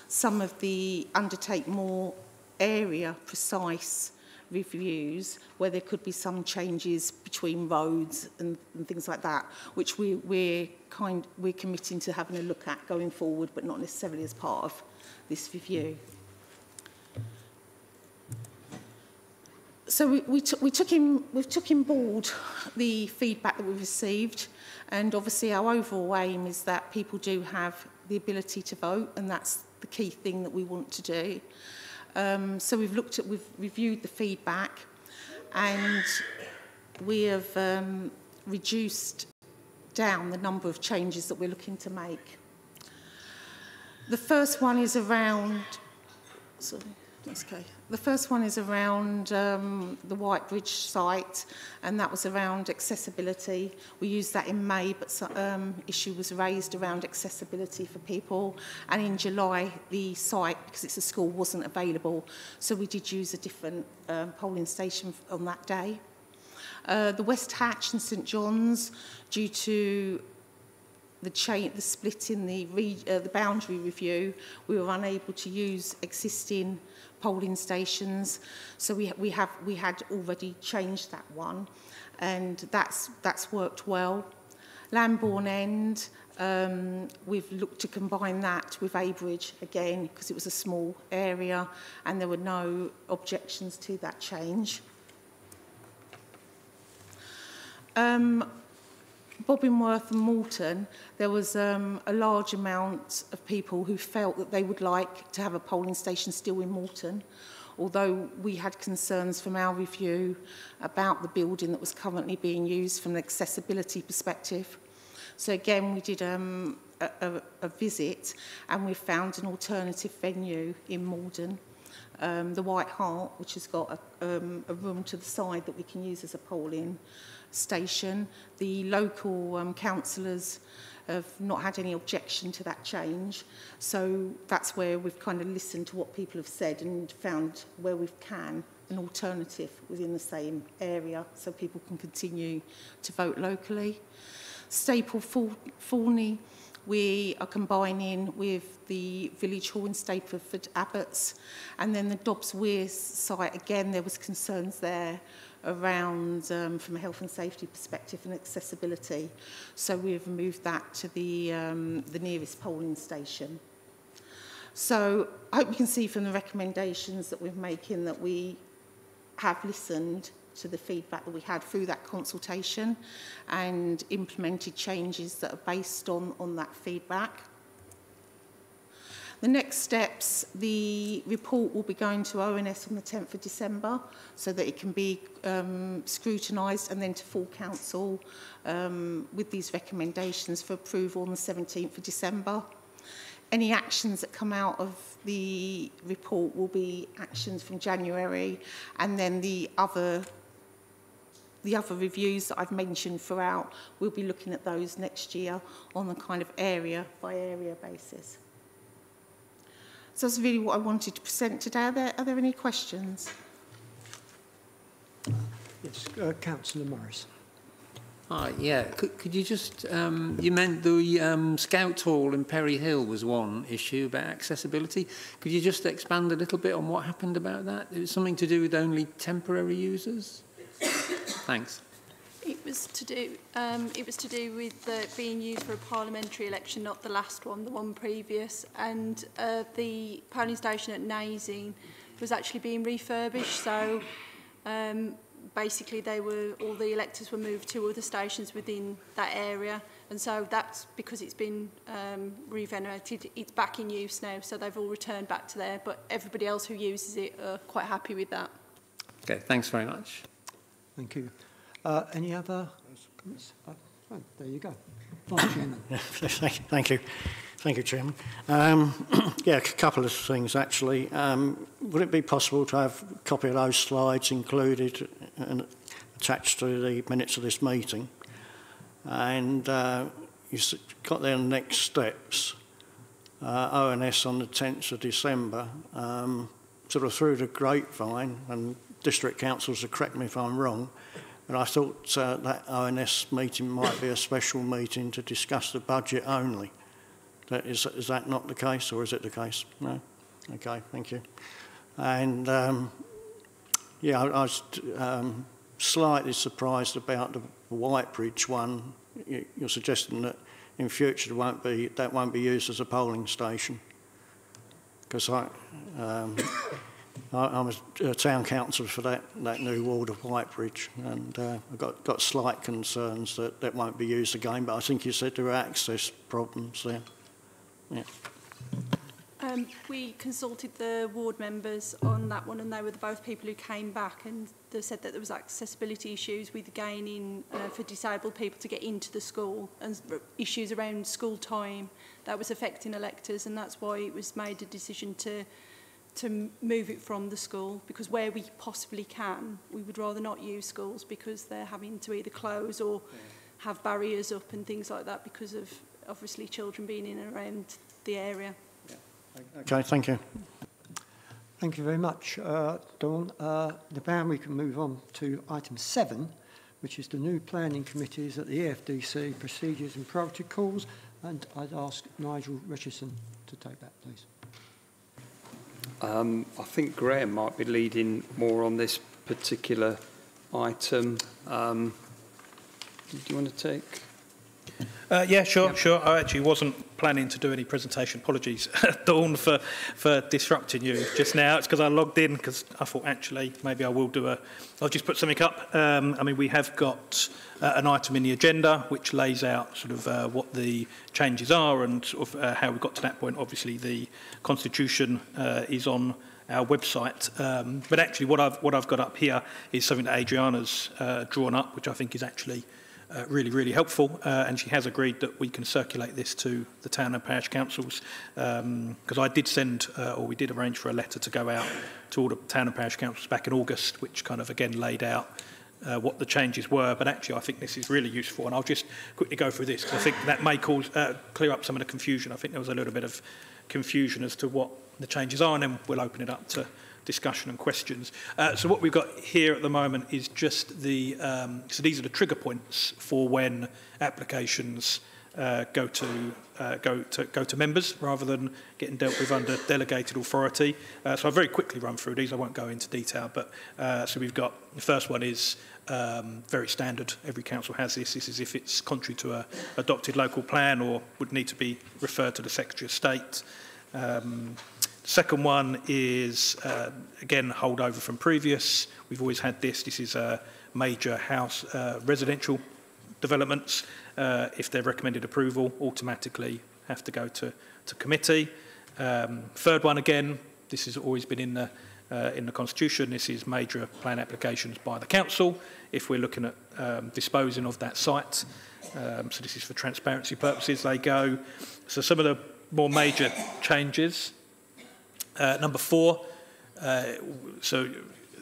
some of the undertake more area precise reviews where there could be some changes between roads and things like that, which we're committing to having a look at going forward, but not necessarily as part of this review. So we've took in board the feedback that we've received, and obviously our overall aim is that people do have the ability to vote, and that's the key thing that we want to do. So we've reviewed the feedback, and we have reduced down the number of changes that we're looking to make. The first one is around, the first one is around the White Bridge site, and that was around accessibility. We used that in May, but some issue was raised around accessibility for people. And in July, the site, because it's a school, wasn't available, so we did use a different polling station on that day. The West Hatch and St John's, due to the split in the boundary review, we were unable to use existing polling stations, so we had already changed that one, and that's worked well. Lambourne End, we've looked to combine that with Abridge again because it was a small area, and there were no objections to that change. Bobbinworth and Moulton, there was a large amount of people who felt that they would like to have a polling station still in Moulton, although we had concerns from our review about the building that was currently being used from an accessibility perspective. So again, we did a visit, and we found an alternative venue in Malden, the White Hart, which has got a room to the side that we can use as a polling station. The local councillors have not had any objection to that change, so that's where we've kind of listened to what people have said and found where we can an alternative within the same area so people can continue to vote locally. Staple Forney, we are combining with the Village Hall in Stapleford Abbots, and then the Dobbs Weir site, again there was concerns there around from a health and safety perspective and accessibility, so we've moved that to the nearest polling station. So I hope you can see from the recommendations that we're making that we have listened to the feedback that we had through that consultation and implemented changes that are based on that feedback. The next steps, the report will be going to ONS on the 10th of December so that it can be scrutinised, and then to full council with these recommendations for approval on the 17th of December. Any actions that come out of the report will be actions from January, and then the other reviews that I've mentioned throughout, we'll be looking at those next year on a kind of area by area basis. So that's really what I wanted to present today. Are there any questions? Yes, Councillor Morris. Hi, yeah. Could you just, you meant the Scout Hall in Perry Hill was one issue about accessibility. Could you just expand a little bit on what happened about that? It was something to do with only temporary users? Thanks. It was to do with being used for a parliamentary election, not the last one, the one previous. And the polling station at Liaison was actually being refurbished. So basically, all the electors were moved to other stations within that area. And so that's because it's been revenerated. It's back in use now, so they've all returned back to there. But everybody else who uses it are quite happy with that. Okay, thanks very much. Thank you. Any other comments? Oh, there you go. Vice Chairman. Thank you. Thank you, Chairman. Yeah, a couple of things, actually. Would it be possible to have a copy of those slides included and attached to the minutes of this meeting? And you've got their next steps. ONS on the 10th of December, sort of through the grapevine, and district councils will correct me if I'm wrong, but I thought that ONS meeting might be a special meeting to discuss the budget only. Is that not the case, or is it the case? No? Okay, thank you. And Yeah, I was slightly surprised about the Whitebridge one. You're suggesting that in future that won't be used as a polling station. Because I'm a town councillor for that new ward of Whitebridge, and I've got slight concerns that that won't be used again, but I think you said there are access problems there. Yeah. We consulted the ward members on that one, and they were both people who came back, and they said that there was accessibility issues with gaining for disabled people to get into the school, and issues around school time that was affecting electors, and that's why it was made a decision to move it from the school, because where we possibly can, we would rather not use schools because they're having to either close or have barriers up and things like that because of obviously children being in and around the area. Okay, thank you. Thank you very much, Dawn. Now we can move on to item 7, which is the new planning committees at the EFDC, procedures and protocols, and I'd ask Nigel Richardson to take that, please. I think Graham might be leading more on this particular item. Do you want to take? Yeah, sure. I actually wasn't planning to do any presentation. Apologies, Dawn, for disrupting you just now. It's because I logged in because I thought actually maybe I will do I'll just put something up. I mean, we have got an item in the agenda which lays out sort of what the changes are and sort of how we got to that point. Obviously, the Constitution is on our website, but actually what I've got up here is something that Adriana's drawn up, which I think is actually really, really helpful, and she has agreed that we can circulate this to the town and parish councils, because I did send, or we did arrange for a letter to go out to all the town and parish councils back in August, which kind of again laid out what the changes were, but actually I think this is really useful, and I'll just quickly go through this, because I think that may cause, clear up some of the confusion. I think there was a little bit of confusion as to what the changes are, and then we'll open it up to discussion and questions. So what we've got here at the moment is just the, so these are the trigger points for when applications go to members rather than getting dealt with under delegated authority. So I'll very quickly run through these. I won't go into detail, but so we've got, the first one is very standard. Every council has this. This is if it's contrary to a adopted local plan or would need to be referred to the Secretary of State. Second one is, again, holdover from previous. We've always had this. This is major house residential developments. If they're recommended approval, automatically have to go to committee. Third one, again, this has always been in the Constitution. This is major plan applications by the council if we're looking at disposing of that site. So this is for transparency purposes. They go. So some of the more major changes. Number 4, so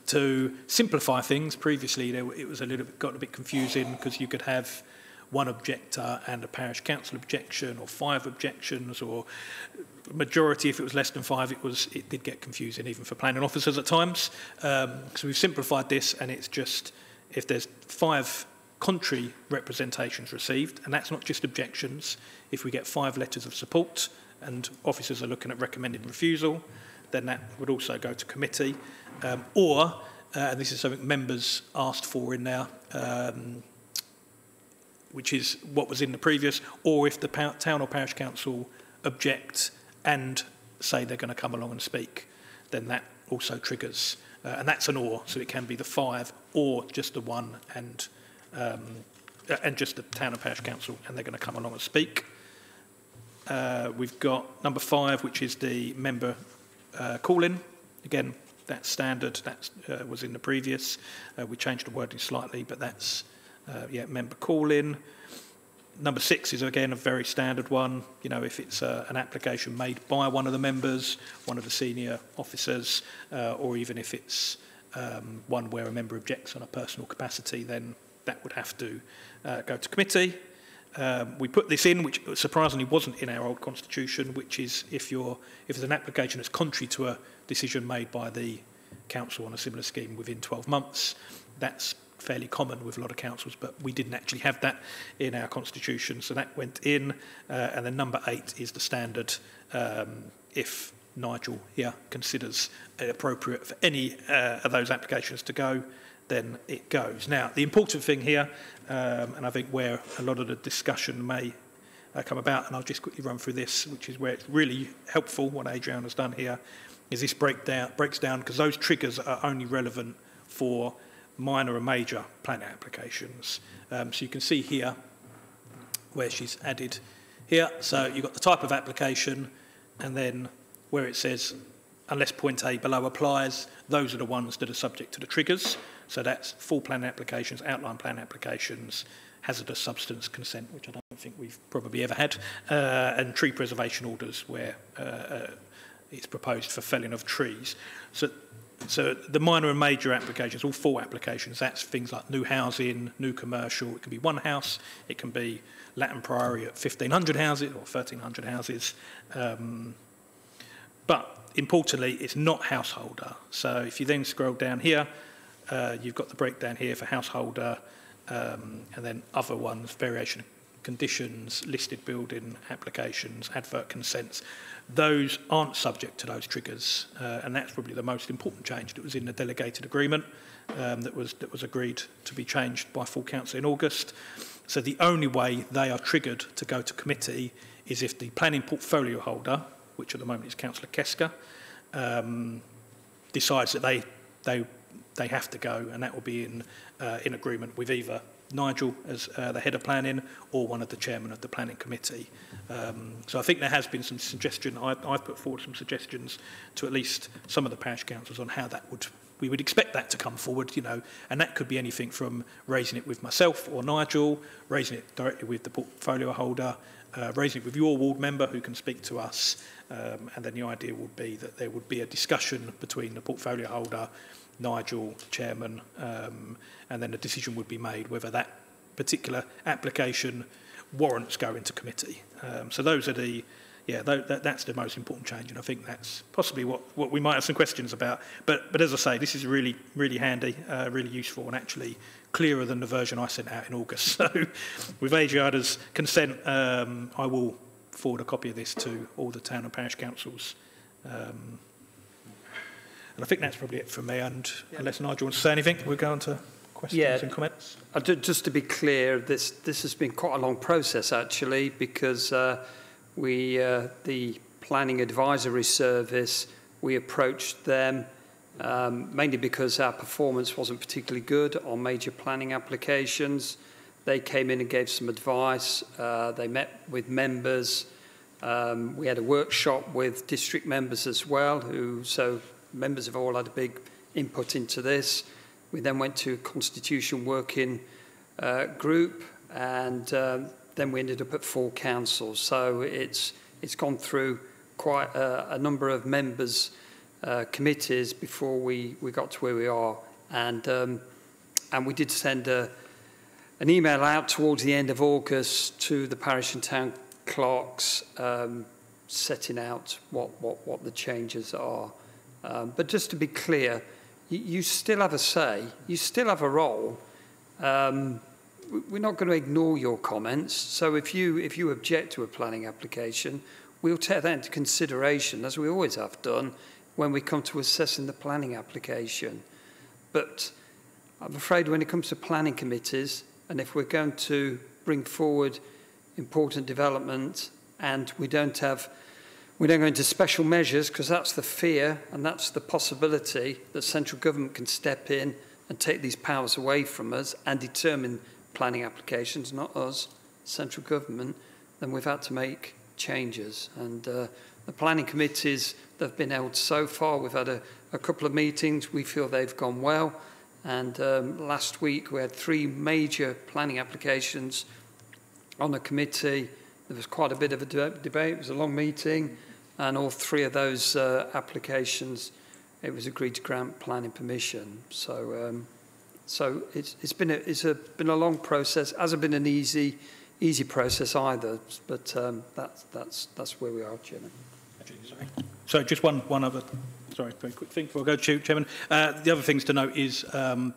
to simplify things, previously it was got a bit confusing because you could have one objector and a parish council objection, or 5 objections, or majority. If it was less than 5, it did get confusing even for planning officers at times. So we've simplified this, and it's just if there's 5 contrary representations received, and that's not just objections. If we get 5 letters of support and officers are looking at recommended refusal, then that would also go to committee. Or, and this is something members asked for in there, which is what was in the previous, or if the town or parish council object and say they're going to come along and speak, then that also triggers. And that's an or, so it can be the 5 or just the 1 and just the town and parish council, and they're going to come along and speak. We've got number 5, which is the member call-in. Again, that's standard. That was in the previous. We changed the wording slightly, but that's member call-in. Number 6 is again a very standard one. You know, if it's an application made by one of the members, one of the senior officers, or even if it's one where a member objects on a personal capacity, then that would have to go to committee. We put this in, which surprisingly wasn't in our old constitution, which is if there's an application that's contrary to a decision made by the council on a similar scheme within 12 months. That's fairly common with a lot of councils, but we didn't actually have that in our constitution, so that went in. And then number 8 is the standard. If Nigel here considers it appropriate for any of those applications to go, then it goes. Now, the important thing here, and I think where a lot of the discussion may come about, and I'll just quickly run through this, which is where it's really helpful, what Adrian has done here, is this breaks down, because those triggers are only relevant for minor and major planning applications. So you can see here where she's added here. So you've got the type of application, and then where it says, unless point A below applies, those are the ones that are subject to the triggers. So that's full plan applications, outline plan applications, hazardous substance consent, which I don't think we've probably ever had, and tree preservation orders where it's proposed for felling of trees. So the minor and major applications, all full applications, that's things like new housing, new commercial. It can be one house, it can be Latin Priory at 1,500 houses or 1,300 houses. But importantly, it's not householder. So if you then scroll down here, you've got the breakdown here for householder, and then other ones, variation of conditions, listed building applications, advert consents. Those aren't subject to those triggers, and that's probably the most important change that was in the delegated agreement that was agreed to be changed by full council in August. So the only way they are triggered to go to committee is if the planning portfolio holder, which at the moment is Councillor Kesker, decides that they have to go, and that will be in agreement with either Nigel as the head of planning or one of the chairmen of the planning committee. So I think there has been some suggestion. I've put forward some suggestions to at least some of the parish councils on how we would expect that to come forward, and that could be anything from raising it with myself or Nigel, raising it directly with the portfolio holder, raising it with your ward member who can speak to us, and then the idea would be that there would be a discussion between the portfolio holder, Nigel, chairman, and then a decision would be made whether that particular application warrants going to committee. So those are that's the most important change, and I think that's possibly what we might have some questions about. But as I say, this is really, really handy, really useful, and actually clearer than the version I sent out in August. So with Adriana's consent, I will forward a copy of this to all the town and parish councils. And I think that's probably it from me, and unless Nigel wants to say anything, we'll go on to questions and comments. Just to be clear, this has been quite a long process, actually, because the Planning Advisory Service, we approached them mainly because our performance wasn't particularly good on major planning applications. They came in and gave some advice. They met with members. We had a workshop with district members as well, so members have all had a big input into this. We then went to a constitution working group, and then we ended up at full council. So it's gone through quite a number of members' committees before we got to where we are. And we did send an email out towards the end of August to the parish and town clerks, setting out what the changes are. But just to be clear, you still have a say, you still have a role. We're not going to ignore your comments. So if you object to a planning application, we'll take that into consideration, as we always have done, when we come to assessing the planning application. But I'm afraid when it comes to planning committees, and if we're going to bring forward important development and we don't go into special measures, because that's the fear and that's the possibility that central government can step in and take these powers away from us and determine planning applications, not us, central government, then we've had to make changes. And the planning committees that have been held so far, we've had a couple of meetings, we feel they've gone well. And last week we had 3 major planning applications on a committee. There was quite a bit of a debate, it was a long meeting, and all 3 of those applications, it was agreed to grant planning permission. So it's been a long process. It hasn't been an easy process either, but that's where we are, Chairman. Sorry. So just one other, very quick thing before I go to Chairman. The other things to note is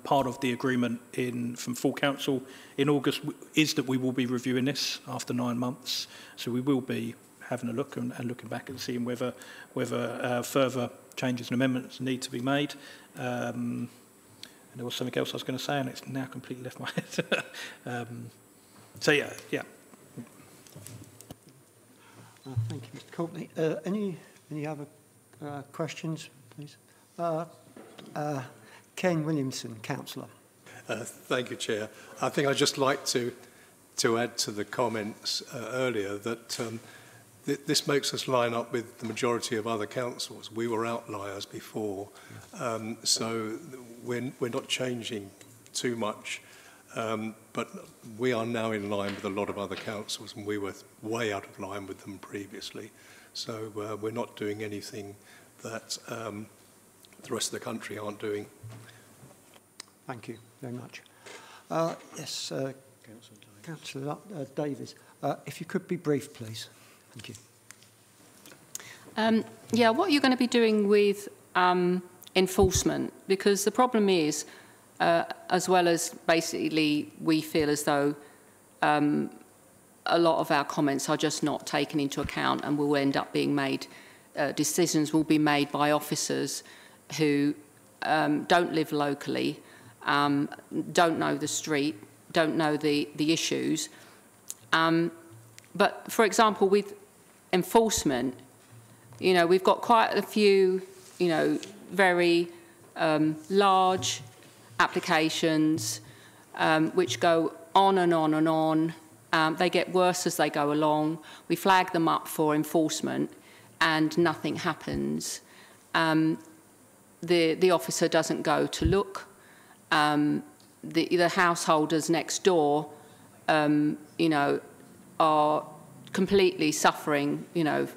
part of the agreement from full council in August is that we will be reviewing this after 9 months. So we will be having a look and looking back and seeing whether further changes and amendments need to be made. And there was something else I was going to say, and it's now completely left my head. So yeah. Thank you, Mr. Courtney. Any other questions, please? Ken Williamson, councillor. Thank you, Chair. I think I'd just like to add to the comments earlier that this makes us line up with the majority of other councils. We were outliers before, so we're not changing too much, but we are now in line with a lot of other councils, and we were way out of line with them previously. So we're not doing anything that the rest of the country aren't doing. Thank you very much. Yes, Councillor Davies, if you could be brief, please. Thank you. Yeah, what are you going to be doing with enforcement? Because the problem is, as well as basically we feel as though a lot of our comments are just not taken into account and will end up being made, decisions will be made by officers who don't live locally, don't know the street, don't know the issues. But for example, with enforcement, you know, we've got quite a few, you know, very large applications which go on and on and on. They get worse as they go along. We flag them up for enforcement and nothing happens. The officer doesn't go to look. The householders next door, you know, are completely suffering, you know,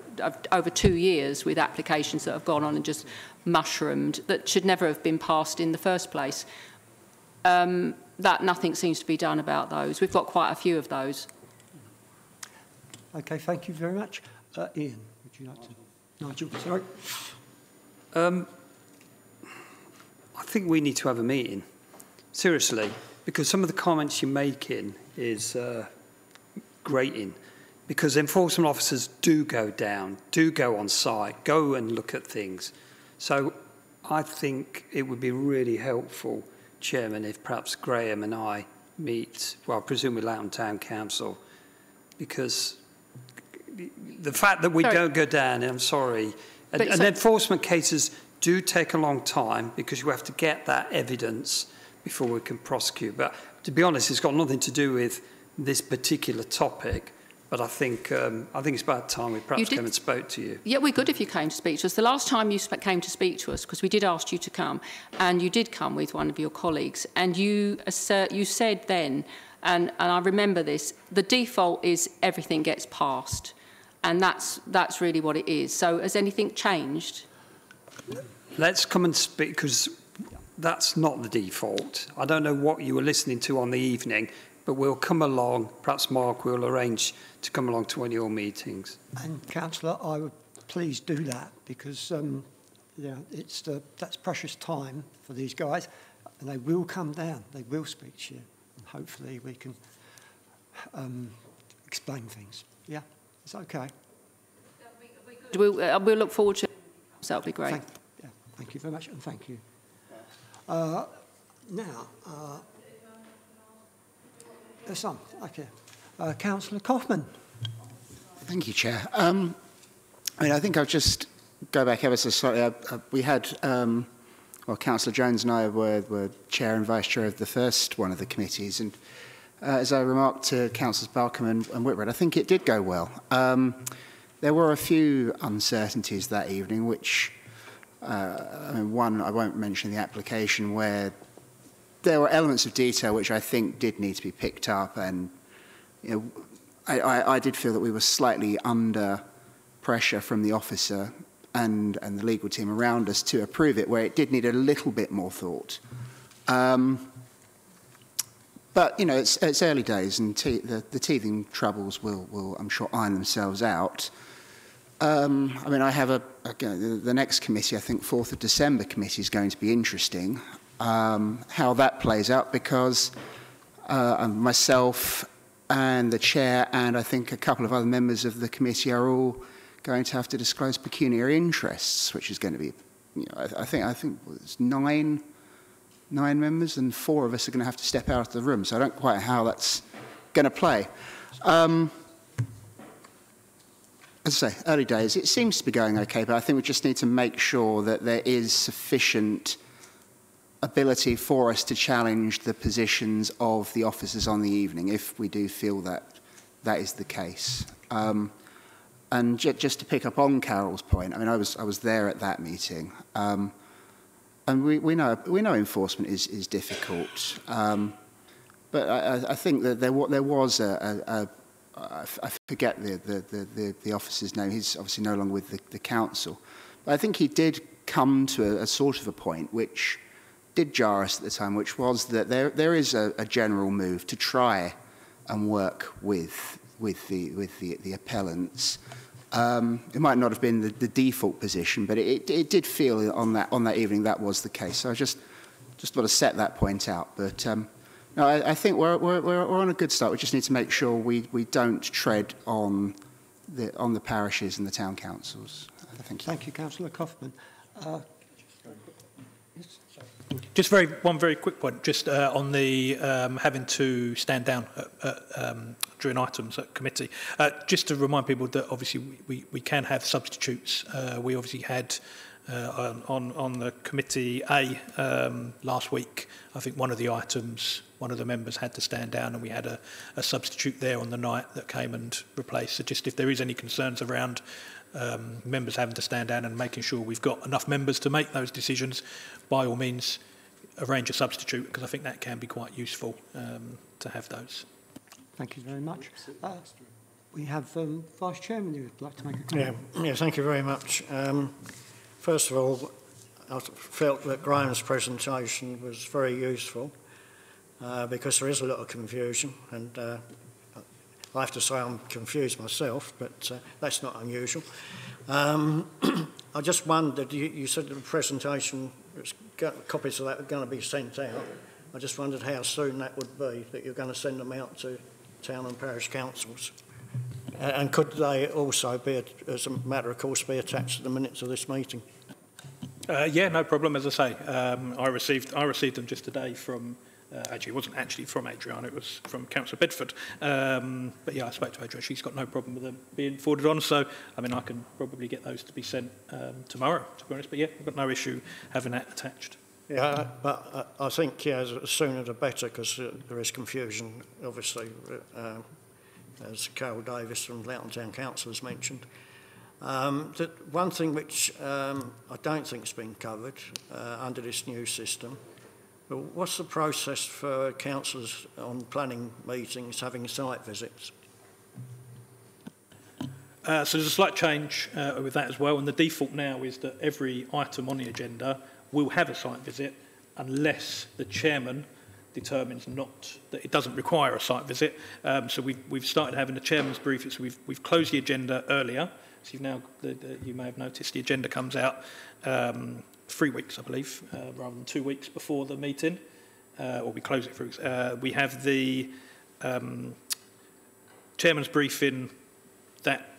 over 2 years with applications that have gone on and just mushroomed that should never have been passed in the first place. That nothing seems to be done about those. We've got quite a few of those. Okay, thank you very much. Ian, would you like to? Nigel, sorry. I think we need to have a meeting, seriously, because some of the comments you're making is grating, because enforcement officers do go down, do go on site, go and look at things. So I think it would be really helpful, Chairman, if perhaps Graham and I meet, well, presumably Loughton Town Council, because the fact that we don't go down, I'm sorry, and enforcement cases do take a long time because you have to get that evidence before we can prosecute. But to be honest, it's got nothing to do with this particular topic. But I think it's about time we perhaps came and spoke to you. Yeah, we're good if you came to speak to us. The last time you came to speak to us, because we did ask you to come, and you did come with one of your colleagues, and you said then, and I remember this, the default is everything gets passed, and that's really what it is. So has anything changed? Let's come and speak, because that's not the default. I don't know what you were listening to on the evening, but we'll come along. Perhaps Mark will arrange to come along to one of your meetings. And Councillor, I would please do that, because yeah, that's precious time for these guys, and they will come down. They will speak to you, and hopefully we can explain things. Yeah, it's okay. We'll look forward to it. So that'll be great. Thank you very much, and thank you. Now, there's some. Okay. Councillor Kaufman. Thank you, Chair. I mean, I think I'll just go back ever so slightly. We had, well, Councillor Jones and I were chair and vice chair of the first one of the committees, and as I remarked to Councillors Balcom and Whitbread, I think it did go well. There were a few uncertainties that evening, which, I mean, one, I won't mention the application, where there were elements of detail which I think did need to be picked up, and you know, I did feel that we were slightly under pressure from the officer and the legal team around us to approve it, where it did need a little bit more thought. But you know, it's early days, and the teething troubles will I'm sure iron themselves out. I mean, I have the next committee, I think 4th of December committee, is going to be interesting. How that plays out, because myself and the chair and I think a couple of other members of the committee are all going to have to disclose pecuniary interests, which is going to be, you know, I think it's nine members, and 4 of us are going to have to step out of the room. So I don't quite know how that's going to play. As I say, early days. It seems to be going okay, but I think we just need to make sure that there is sufficient ability for us to challenge the positions of the officers on the evening, if we do feel that that is the case. And just to pick up on Carol's point, I mean, I was there at that meeting, and we know enforcement is difficult, but I think that there was I forget the officer's name. He's obviously no longer with the council, but I think he did come to a sort of a point which did jar us at the time, which was that there is a general move to try and work with the appellants. It might not have been the default position, but it did feel on that evening that was the case. So I just want to set that point out. But no, I think we're on a good start. We just need to make sure we don't tread on the parishes and the town councils. Thank you, Councillor Kaufman. Just one very quick point, just on the having to stand down during items at committee. Just to remind people that obviously we can have substitutes. We obviously had on the committee A last week, I think one of the items, one of the members had to stand down, and we had a substitute there on the night that came and replaced. So just if there is any concerns around members having to stand down and making sure we've got enough members to make those decisions, by all means arrange a substitute, because I think that can be quite useful to have those. Thank you very much. We have Vice Chairman who would like to make a comment. Yeah, thank you very much. First of all, I felt that Graham's presentation was very useful because there is a lot of confusion, and I have to say I'm confused myself, but that's not unusual. I just wondered, you said the presentation, copies of that are going to be sent out. I just wondered how soon that would be, that you're going to send them out to town and parish councils. And could they also be, as a matter of course, be attached to the minutes of this meeting? Yeah, no problem. As I say, I received them just today from. Actually, it wasn't actually from Adriana, it was from Councillor Bedford. But yeah, I spoke to Adriana. She's got no problem with them being forwarded on. So, I mean, I can probably get those to be sent tomorrow, to be honest. But yeah, I've got no issue having that attached. Yeah, but I think the sooner the better, because there is confusion, obviously, as Carol Davis from Loughton Town Council has mentioned. One thing which I don't think has been covered under this new system, what's the process for councillors on planning meetings having site visits? So there's a slight change with that as well, and the default now is that every item on the agenda will have a site visit unless the chairman determines that it doesn't require a site visit. So we've started having a chairman's brief. So we've closed the agenda earlier. So you may have noticed the agenda comes out 3 weeks, I believe, rather than 2 weeks before the meeting, or we close it 3 weeks. We have the chairman's briefing that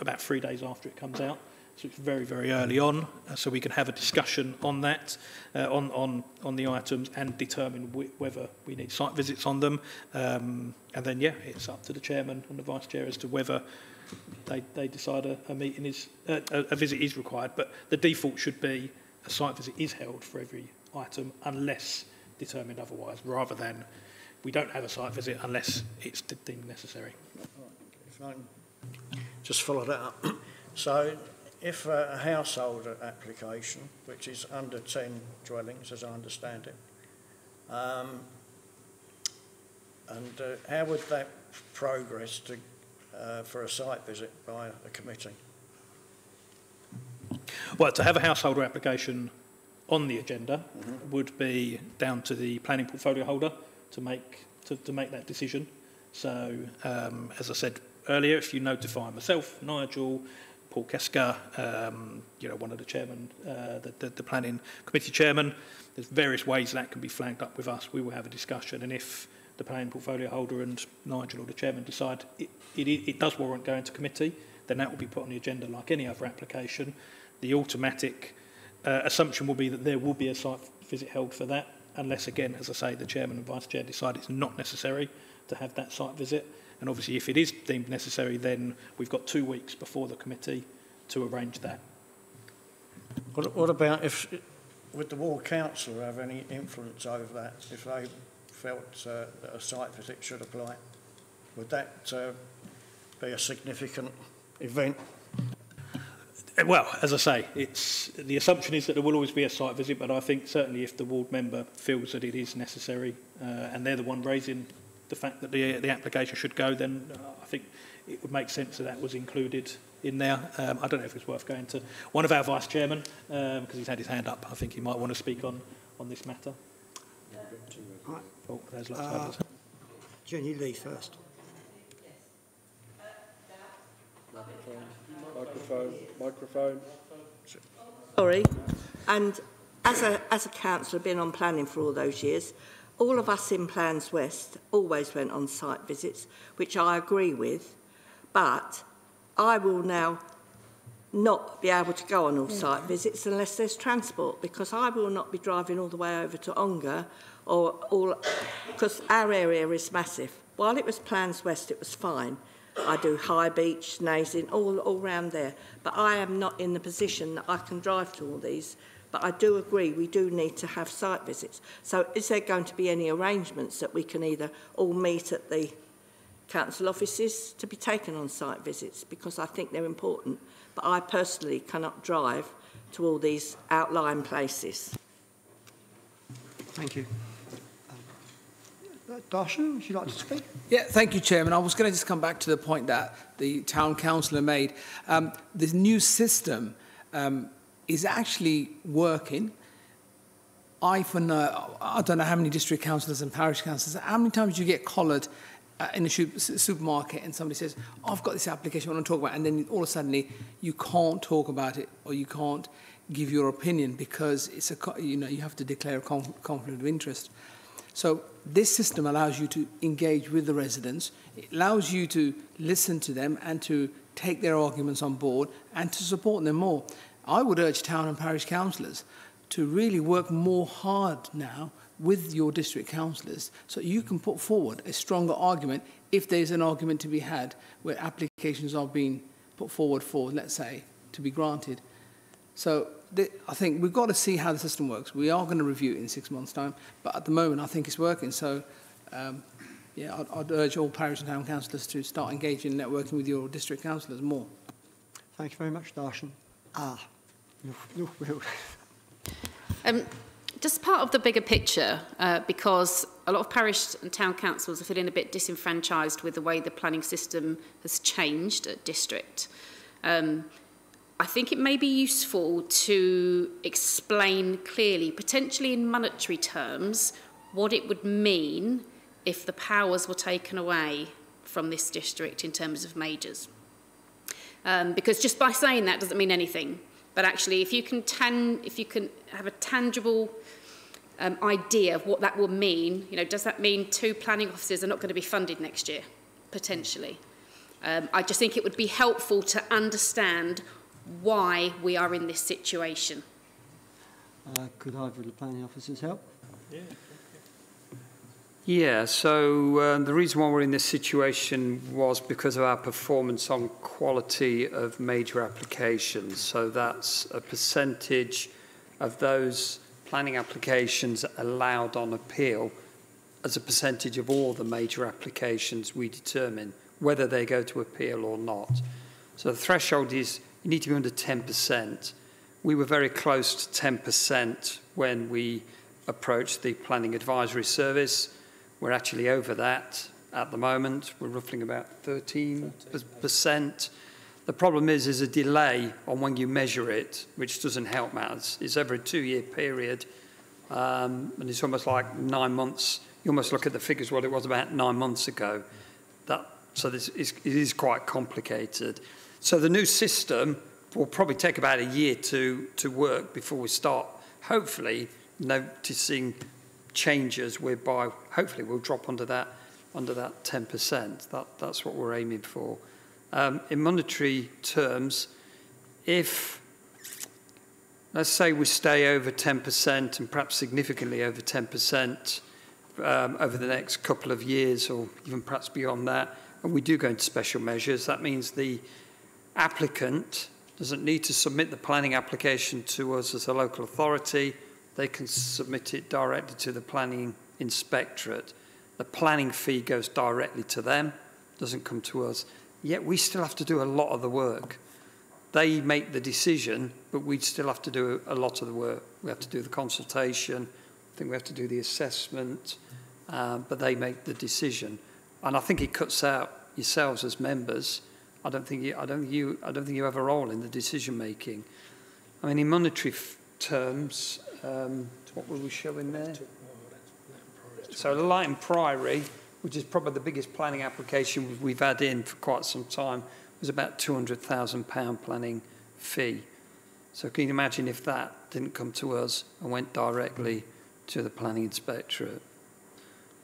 about 3 days after it comes out. So it's very, very early on, so we can have a discussion on that, on the items, and determine whether we need site visits on them. And then, yeah, it's up to the chairman and the vice chair as to whether they decide a meeting is a visit is required. But the default should be a site visit is held for every item unless determined otherwise, rather than we don't have a site visit unless it's deemed necessary. If I can just follow that up. So, if a household application, which is under 10 dwellings, as I understand it, and how would that progress for a site visit by a committee? Well, to have a householder application on the agenda would be down to the planning portfolio holder to make that decision. So, as I said earlier, if you notify myself, Nigel, Paul Kesker, one of the chairmen, the planning committee chairman, there's various ways that can be flagged up with us. We will have a discussion, and if the planning portfolio holder and Nigel or the chairman decide it does warrant going to committee, then that will be put on the agenda like any other application. The automatic assumption will be that there will be a site visit held for that, unless, again, as I say, the chairman and vice chair decide it's not necessary to have that site visit. And obviously, if it is deemed necessary, then we've got 2 weeks before the committee to arrange that. What about if, would the ward council have any influence over that, if they felt that a site visit should apply? Would that be a significant event? Well, as I say, the assumption is that there will always be a site visit, but I think certainly if the ward member feels that it is necessary and they're the one raising the fact that the application should go, then I think it would make sense that that was included in there. I don't know if it's worth going to one of our vice chairmen, because he's had his hand up. I think he might want to speak on this matter. Right. Oh, there's lots of others. Jenny Lee first. Microphone. Sorry. And as a councillor, been on planning for all those years, all of us in Plans West always went on site visits, which I agree with, but I will now not be able to go on all site visits unless there's transport, because I will not be driving all the way over to Ongar because our area is massive. While it was Plans West, it was fine. I do High Beach, Nazin, all round there. But I am not in the position that I can drive to all these. But I do agree we do need to have site visits. So is there going to be any arrangements that we can either all meet at the council offices to be taken on site visits? Because I think they're important. But I personally cannot drive to all these outlying places. Thank you. Darshan, would you like to speak? Yeah, thank you, Chairman. I was going to just come back to the point that the town councillor made. This new system is actually working. I don't know how many district councillors and parish councillors, how many times you get collared in a supermarket and somebody says, oh, I've got this application I want to talk about, and then all of a sudden you can't talk about it or you can't give your opinion because it's you have to declare a conflict of interest. So this system allows you to engage with the residents. It allows you to listen to them and to take their arguments on board and to support them more. I would urge town and parish councillors to really work more hard now with your district councillors so you can put forward a stronger argument if there's an argument to be had where applications are being put forward for, let's say, to be granted. So I think we've got to see how the system works. We are going to review it in 6 months' time, but at the moment I think it's working. So, yeah, I'd urge all parish and town councillors to start engaging in networking with your district councillors more. Thank you very much, Darshan. Just part of the bigger picture, because a lot of parish and town councils are feeling a bit disenfranchised with the way the planning system has changed at district. I think it may be useful to explain clearly, potentially in monetary terms, what it would mean if the powers were taken away from this district in terms of majors. Because just by saying that doesn't mean anything. But actually, if you can have a tangible idea of what that will mean, does that mean 2 planning officers are not going to be funded next year, potentially? I just think it would be helpful to understand why we are in this situation. Could either of the planning officers help? Yeah, so the reason why we're in this situation was because of our performance on quality of major applications. So that's a percentage of those planning applications allowed on appeal as a percentage of all the major applications we determine, whether they go to appeal or not. So the threshold is you need to be under 10%. We were very close to 10% when we approached the Planning Advisory Service. We're actually over that at the moment. We're roughly about 13%. The problem is there's a delay on when you measure it, which doesn't help matters. It's over a 2-year period, and it's almost like 9 months. You almost look at the figures, what it was about 9 months ago. So it is quite complicated. So the new system will probably take about a year to work before we start, hopefully, noticing changes whereby hopefully we'll drop under that 10%. That's what we're aiming for. In monetary terms, if let's say we stay over 10% and perhaps significantly over 10% over the next couple of years, or even perhaps beyond that, and we do go into special measures, that means the applicant doesn't need to submit the planning application to us as a local authority. They can submit it directly to the planning inspectorate. The planning fee goes directly to them, doesn't come to us. Yet we still have to do a lot of the work. They make the decision, but we still have to do a lot of the work. We have to do the consultation. I think we have to do the assessment, but they make the decision. And I think it cuts out yourselves as members. I don't think you have a role in the decision making. I mean, in monetary terms, what were we showing there? So Lighton Priory, which is probably the biggest planning application we've had in for quite some time, was about £200,000 planning fee. So can you imagine if that didn't come to us and went directly to the planning inspectorate?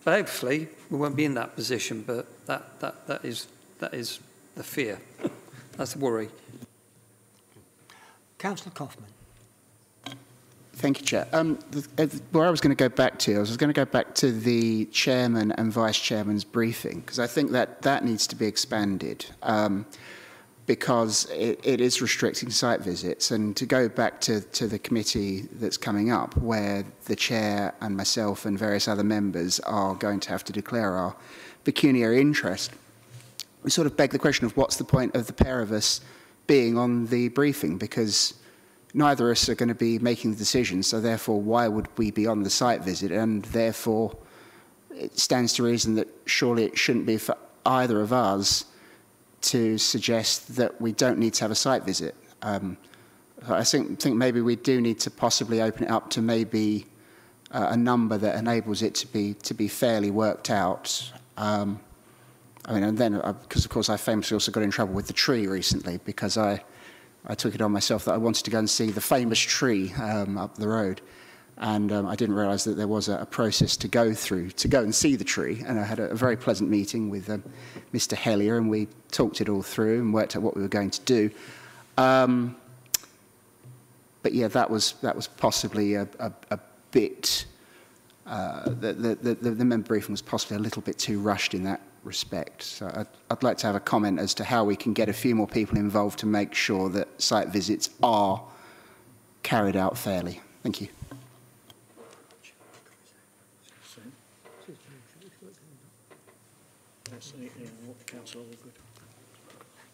But hopefully we won't be in that position, but that is the fear. That's the worry. Councillor Kaufman. Thank you, Chair. Where I was going to go back to, I was going to go back to the Chairman and Vice Chairman's briefing, because I think that needs to be expanded, because it is restricting site visits. And to go back to the committee that's coming up, where the Chair and myself and various other members are going to have to declare our pecuniary interest, we sort of beg the question of what's the point of the pair of us being on the briefing, because neither of us are going to be making the decision, so therefore why would we be on the site visit? And therefore it stands to reason that surely it shouldn't be for either of us to suggest that we don't need to have a site visit. I think maybe we do need to possibly open it up to maybe a number that enables it to be fairly worked out. I mean, and then, because of course I famously also got in trouble with the tree recently, because I took it on myself that I wanted to go and see the famous tree up the road, and I didn't realise that there was a process to go through to go and see the tree. And I had a very pleasant meeting with Mr. Hellier, and we talked it all through and worked out what we were going to do. But yeah, that was possibly a bit. The member briefing was possibly a little bit too rushed in that respect. So I'd like to have a comment as to how we can get a few more people involved to make sure that site visits are carried out fairly. Thank you.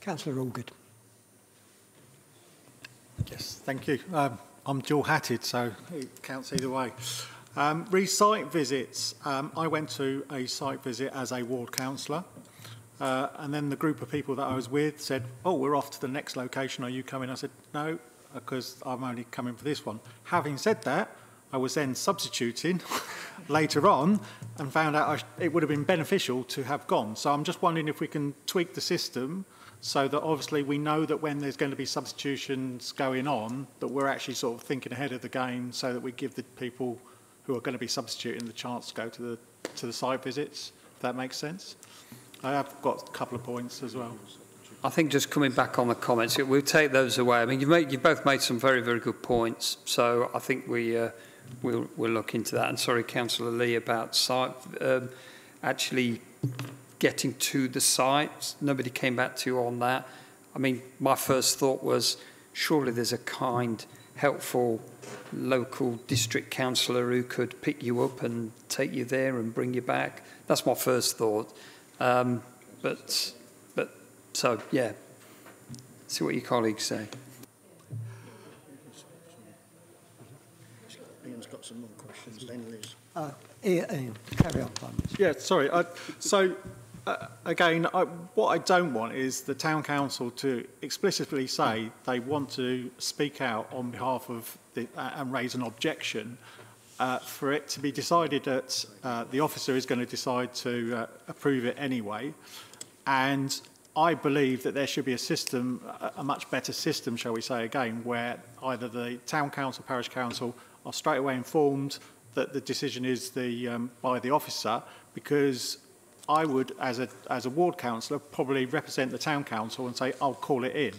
Councillor Allgood. Yes, thank you. I'm dual-hatted, so it counts either way. Re-site visits. I went to a site visit as a ward councillor, and then the group of people that I was with said, "Oh, we're off to the next location. Are you coming?" I said, "No, because I'm only coming for this one." Having said that, I was then substituting later on and found out it would have been beneficial to have gone. So I'm just wondering if we can tweak the system so that obviously we know that when there's going to be substitutions going on, that we're actually sort of thinking ahead of the game, so that we give the people who are going to be substituting the chance to go to the site visits, if that makes sense. I have got a couple of points as well. I think just coming back on the comments, we'll take those away. I mean, you've both made some very, very good points, so I think we'll look into that. And sorry, Councillor Lee, about site, actually getting to the site. Nobody came back to you on that. I mean, my first thought was, surely there's a kind, helpful local district councillor who could pick you up and take you there and bring you back. That's my first thought. But so yeah, see what your colleagues say. Ian's got some more questions. Then Liz. Ian, carry on. Yeah, sorry. Again, what I don't want is the town council to explicitly say they want to speak out on behalf of and raise an objection, for it to be decided that the officer is going to decide to approve it anyway. And I believe that there should be a system, a much better system, shall we say again, where either the town council, parish council are straight away informed that the decision is by the officer, because I would, as a ward councillor, probably represent the town council and say, I'll call it in.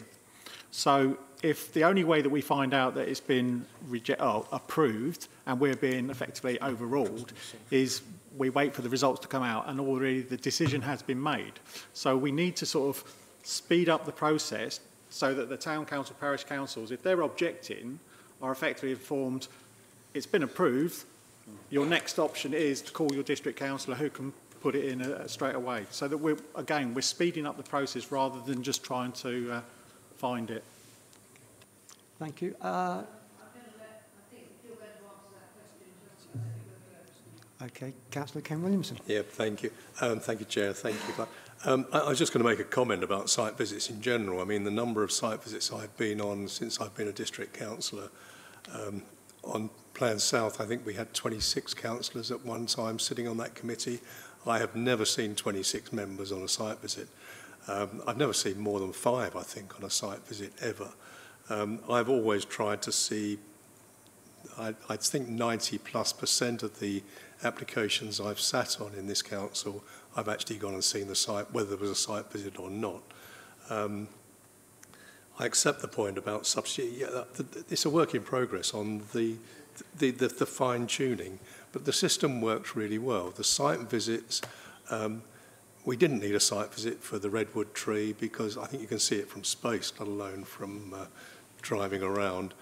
So if the only way that we find out that it's been approved and we're being effectively overruled is we wait for the results to come out and already the decision has been made. So we need to sort of speed up the process so that the town council, parish councils, if they're objecting, are effectively informed it's been approved. Your next option is to call your district councillor who can put it in straight away. So that we're speeding up the process rather than just trying to find it. Thank you. Okay, Councillor Ken Williamson. Yeah, thank you. Thank you, Chair. Thank you, Clark. I was just going to make a comment about site visits in general. I mean, the number of site visits I've been on since I've been a district councillor. On Plan South, I think we had 26 councillors at one time sitting on that committee. I have never seen 26 members on a site visit. I've never seen more than 5, I think, on a site visit ever. I've always tried to see, I think 90+% of the applications I've sat on in this council, I've actually gone and seen the site, whether there was a site visit or not. I accept the point about substitute. Yeah, it's a work in progress on the fine-tuning, but the system works really well. The site visits, we didn't need a site visit for the redwood tree because I think you can see it from space, let alone from driving around.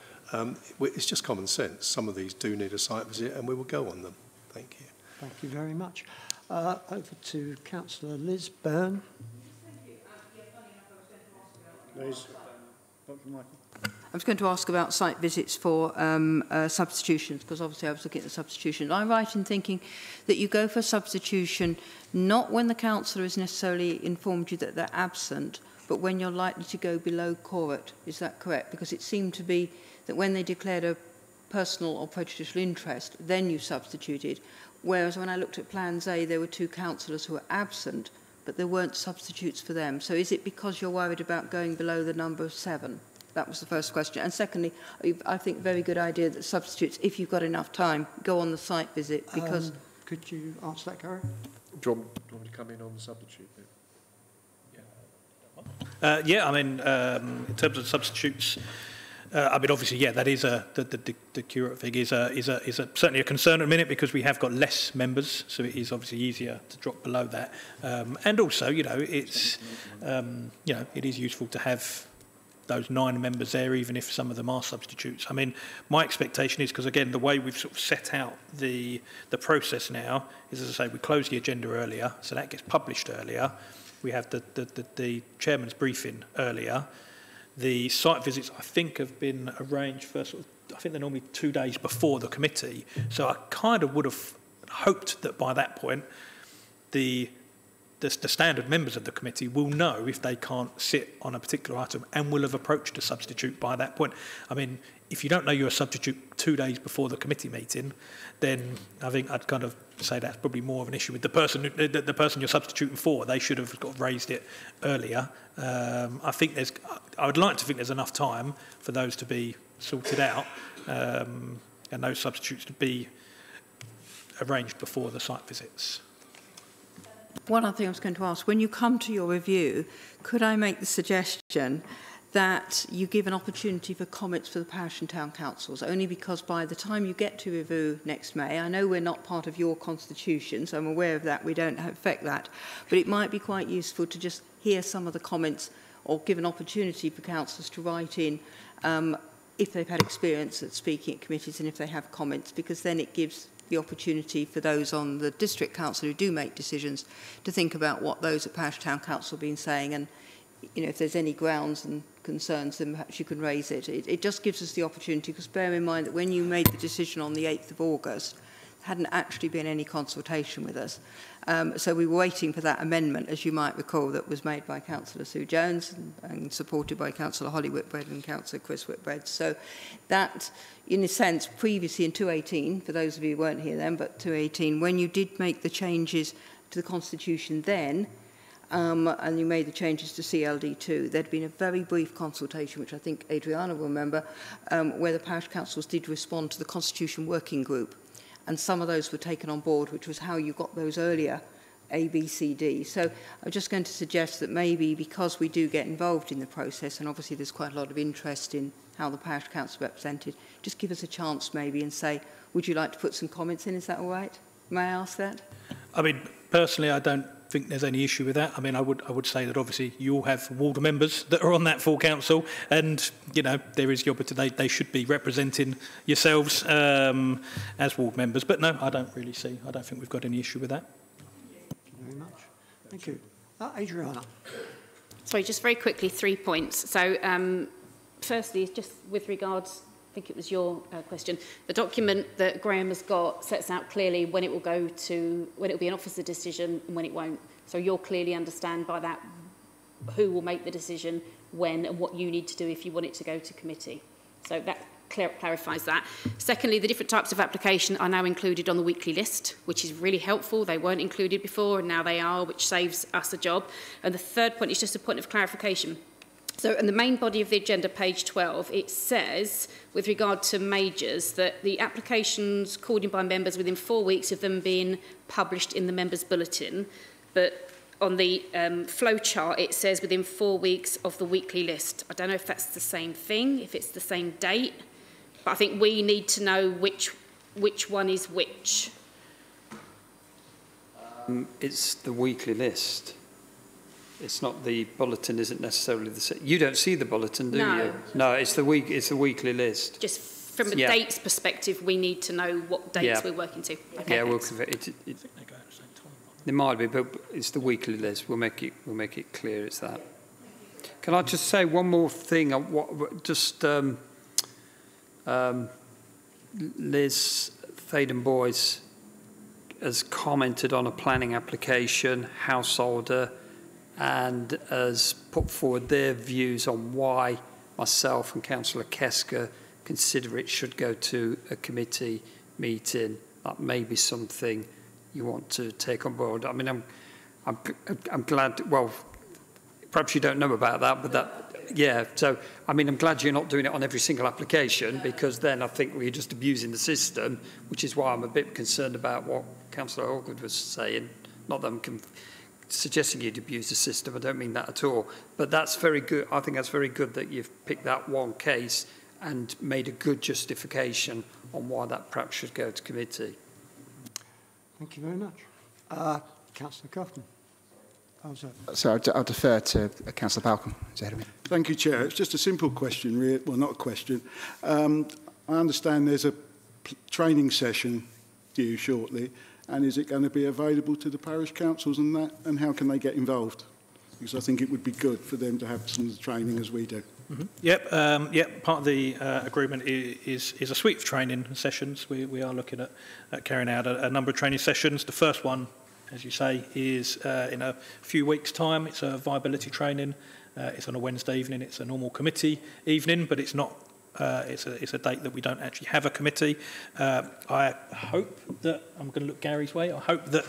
It's just common sense. Some of these do need a site visit and we will go on them. Thank you. Thank you very much. Over to Councillor Liz Byrne. Liz. I was going to ask about site visits for substitutions, because obviously I was looking at the substitution. I'm right in thinking that you go for substitution not when the councillor has necessarily informed you that they're absent, but when you're likely to go below quorum. Is that correct? Because it seemed to be that when they declared a personal or prejudicial interest, then you substituted. Whereas when I looked at Plans A, there were 2 councillors who were absent, but there weren't substitutes for them. So is it because you're worried about going below the number of 7? That was the first question. And secondly, I think very good idea that substitutes, if you've got enough time, go on the site visit because... could you answer that, Gary? Do you want me to come in on the substitute bit? Yeah, I mean, in terms of substitutes, I mean, obviously, yeah, that is the curate thing is certainly a concern at the minute because we have got less members, so it is obviously easier to drop below that. And also, you know, it's it is useful to have those 9 members there, even if some of them are substitutes. I mean, my expectation is, because again, the way we've sort of set out the process now is, as I say, we close the agenda earlier, so that gets published earlier. We have the chairman's briefing earlier. The site visits, I think, have been arranged for sort of, I think they're normally 2 days before the committee. So I kind of would have hoped that by that point, the standard members of the committee will know if they can't sit on a particular item and will have approached a substitute by that point. I mean, if you don't know you're a substitute 2 days before the committee meeting, then I think I'd kind of say that's probably more of an issue with the person you're substituting for. They should have got raised it earlier. I would like to think there's enough time for those to be sorted out and those substitutes to be arranged before the site visits. One other thing I was going to ask, when you come to your review, could I make the suggestion that you give an opportunity for comments for the parish and town councils, only because by the time you get to review next May, I know we're not part of your constitution, so I'm aware of that, we don't affect that, but it might be quite useful to just hear some of the comments or give an opportunity for councillors to write in if they've had experience at speaking at committees and if they have comments, because then it gives the opportunity for those on the district council who do make decisions to think about what those at parish town council have been saying, and if there's any grounds and concerns, then perhaps you can raise it. It just gives us the opportunity, because bear in mind that when you made the decision on the 8th of August, there hadn't actually been any consultation with us. So we were waiting for that amendment, as you might recall, that was made by Councillor Sue Jones and supported by Councillor Holly Whitbread and Councillor Chris Whitbread. So that, in a sense, previously in 2018, for those of you who weren't here then, but 2018, when you did make the changes to the Constitution then, and you made the changes to CLD2, there'd been a very brief consultation, which I think Adriana will remember, where the parish councils did respond to the Constitution Working Group. and some of those were taken on board, which was how you got those earlier A, B, C, D. So I'm just going to suggest that maybe because we do get involved in the process, and obviously there's quite a lot of interest in how the parish council are represented, just give us a chance maybe and say, would you like to put some comments in? Is that all right? May I ask that? I mean, personally, I don't think there's any issue with that. I mean, I would say that obviously you all have ward members that are on that full council, and you know there is the opportunity they should be representing yourselves as ward members. But no, I don't think we've got any issue with that. Thank you very much. Thank you, Adriana. Sorry, just very quickly, 3 points. So, firstly, just with regards, I think it was your question, the document that Graham has got sets out clearly when it will be an officer decision and when it won't. So you'll clearly understand by that who will make the decision, when, and what you need to do if you want it to go to committee. So that clarifies that. Secondly, the different types of application are now included on the weekly list, which is really helpful. They weren't included before and now they are, which saves us a job. And the third point is just a point of clarification. So in the main body of the agenda, page 12, it says, with regard to majors, that the applications called in by members within 4 weeks of them being published in the members' bulletin, but on the flow chart, it says within 4 weeks of the weekly list. I don't know if that's the same thing, if it's the same date, but I think we need to know which one is which. It's the weekly list. It's not the bulletin. Isn't necessarily the same. You don't see the bulletin, do you? No, it's the weekly list. Just from a dates perspective, we need to know what dates we're working to. Okay, yeah, we'll there might be, but it's the weekly list. We'll make it clear it's that. Can I just say one more thing? Liz Faden-Boyce has commented on a planning application, householder, and has put forward their views on why myself and Councillor Kesker consider it should go to a committee meeting. That may be something you want to take on board. I mean, I'm glad. Well, perhaps you don't know about that, but yeah. So, I mean, I'm glad you're not doing it on every single application, because then I think we're just abusing the system, which is why I'm a bit concerned about what Councillor Allgood was saying. Not that I'm suggesting you'd abuse the system. I don't mean that at all. But that's very good. I think that's very good that you've picked that one case and made a good justification on why that perhaps should go to committee. Thank you very much. Councillor Kaufman. So I'll defer to Councillor Balcom. Thank you, Chair. It's just a simple question, really. Well, not a question. I understand there's a training session due shortly, and is it going to be available to the parish councils and that, and how can they get involved? Because I think it would be good for them to have some of the training as we do. Mm-hmm. Yep. Part of the agreement is a suite of training sessions. We are looking at carrying out a number of training sessions. The first one, as you say, is in a few weeks' time. It's a viability training. It's on a Wednesday evening. It's a normal committee evening, but it's not. It's a date that we don't actually have a committee. I hope that I'm going to look Gary's way. I hope that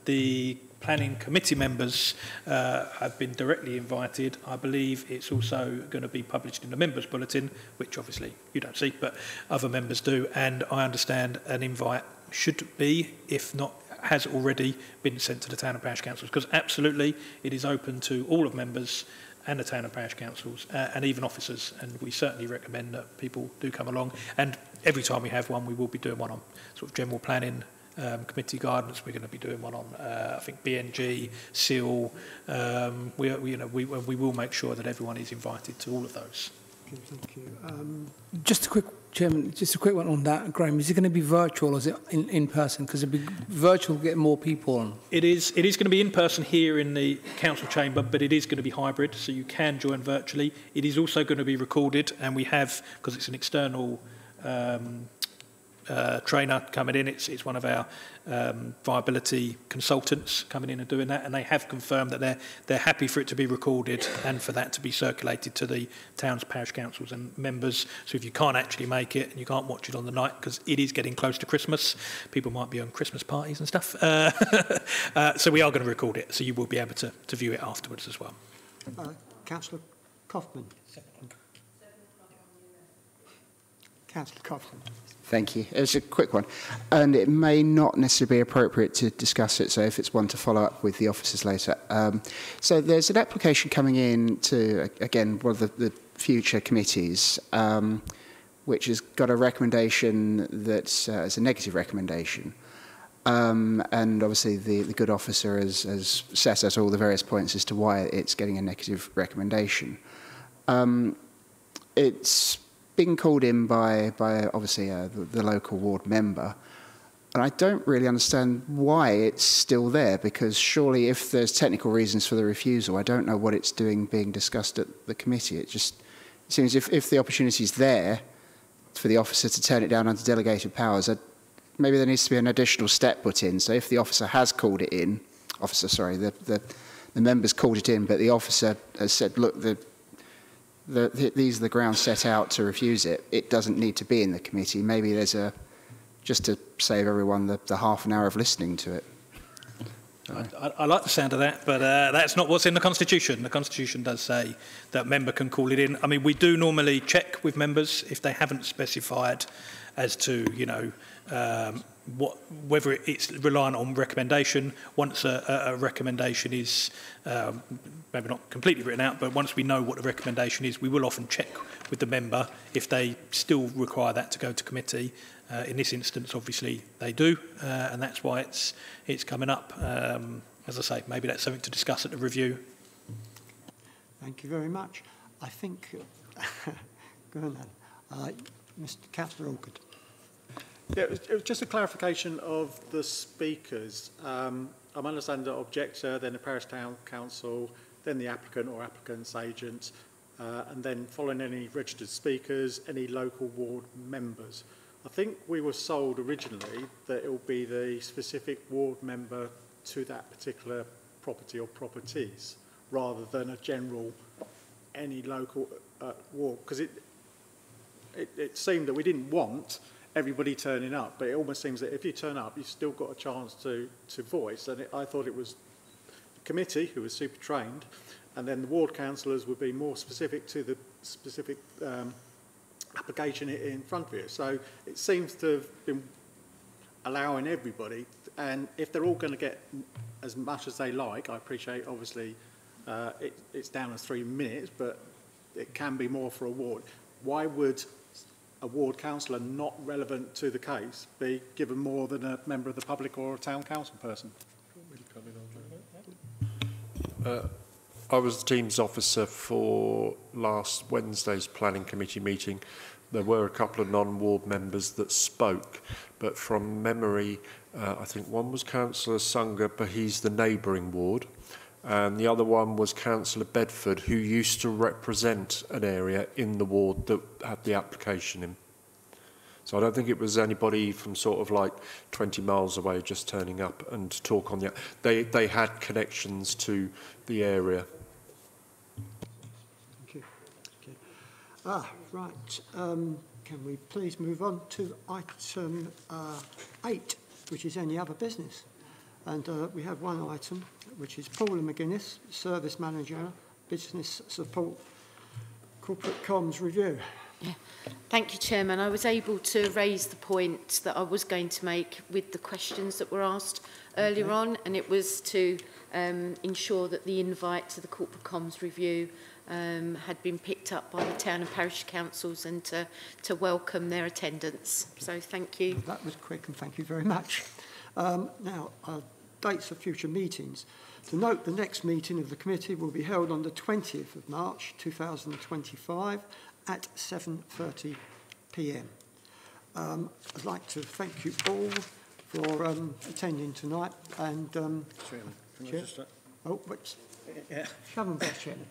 the planning committee members have been directly invited. I believe it's also going to be published in the members' bulletin, which obviously you don't see, but other members do. And I understand an invite should be, if not has already been sent to the town and parish councils, because absolutely it is open to all of members and the town and parish councils and even officers, and we certainly recommend that people do come along. And every time we have one, we will be doing one on sort of general planning, committee guidance. We're going to be doing one on I think BNG, SEAL. We will make sure that everyone is invited to all of those. Okay, thank you. Just a quick, Chairman, just a quick one on that, Graham. Is it going to be virtual or is it in person? Because it'd be virtual to get more people on. It is going to be in person here in the council chamber, but it is going to be hybrid, so you can join virtually. It is also going to be recorded, and we have, because it's an external trainer coming in. It's one of our viability consultants coming in and doing that, and they have confirmed that they're happy for it to be recorded and for that to be circulated to the towns, parish councils and members. So if you can't actually make it and you can't watch it on the night, because it is getting close to Christmas, people might be on Christmas parties and stuff. So we are going to record it, so you will be able to view it afterwards as well. Councillor Kaufman. Councillor Coughlin. Thank you. It was a quick one. And it may not necessarily be appropriate to discuss it, so if it's one to follow up with the officers later. So there's an application coming in to, again, one of the future committees, which has got a recommendation that's is a negative recommendation. And obviously the good officer has set out all the various points as to why it's getting a negative recommendation. It's been called in by obviously the local ward member, and I don't really understand why it's still there, because surely if there's technical reasons for the refusal, I don't know what it's doing being discussed at the committee. It seems if the opportunity is there for the officer to turn it down under delegated powers, maybe there needs to be an additional step put in. So if the officer has called it in, the member's called it in, but the officer has said, look, these are the grounds set out to refuse it, it doesn't need to be in the committee. Maybe there's just to save everyone the half an hour of listening to it. I like the sound of that, but that's not what's in the Constitution. The Constitution does say that member can call it in. I mean, we do normally check with members if they haven't specified as to, whether it's reliant on recommendation. Once a recommendation is maybe not completely written out, but once we know what the recommendation is, we will often check with the member if they still require that to go to committee. In this instance, obviously, they do, and that's why it's coming up. As I say, maybe that's something to discuss at the review. Thank you very much. I think, go on then. Mr. Councillor Orchard. Yeah, it was just a clarification of the speakers. I'm understanding the objector, then the Parish Town Council, then the applicant or applicant's agent, and then following any registered speakers, any local ward members. I think we were sold originally that it will be the specific ward member to that particular property or properties, rather than a general, any local ward, because it seemed that we didn't want everybody turning up, but it almost seems that if you turn up, you've still got a chance to voice. And I thought it was the committee who was super trained, and then the ward councillors would be more specific to the specific application in front of you. So it seems to have been allowing everybody, and if they're all going to get as much as they like, I appreciate obviously it's down to 3 minutes, but it can be more for a ward. Why would a ward councillor not relevant to the case be given more than a member of the public or a town council person? I was the team's officer for last Wednesday's planning committee meeting. There were a couple of non-ward members that spoke, but from memory, I think one was Councillor Sunger, but he's the neighbouring ward, and the other one was Councillor Bedford, who used to represent an area in the ward that had the application in. So I don't think it was anybody from sort of like 20 miles away just turning up and talk on the... They had connections to the area. Thank you. Okay. Right. Can we please move on to item 8, which is any other business? And we have one item, which is Paula McGuinness, Service Manager, Business Support, Corporate Comms Review. Yeah. Thank you, Chairman. I was able to raise the point that I was going to make with the questions that were asked earlier on, and it was to ensure that the invite to the Corporate Comms Review had been picked up by the town and parish councils, and to welcome their attendance. So thank you. That was quick, and thank you very much. Now, dates of future meetings. To note, the next meeting of the committee will be held on the 20th of March 2025 at 7:30 p.m. I'd like to thank you all for attending tonight. And Chairman, can I just... Oh, what's... Yeah. Come on, Vice Chairman.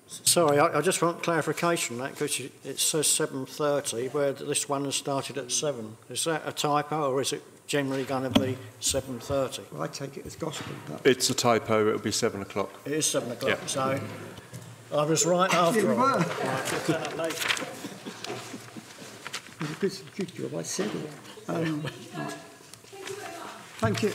Sorry, I just want clarification on that, because it says 7:30, where this one has started at 7. Is that a typo, or is it generally going to be 7:30? Well, I take it as gospel. It's a typo. It'll be 7 o'clock. It is 7 o'clock, yeah. So I was right after all. It's a good job I said it. Right. Thank you.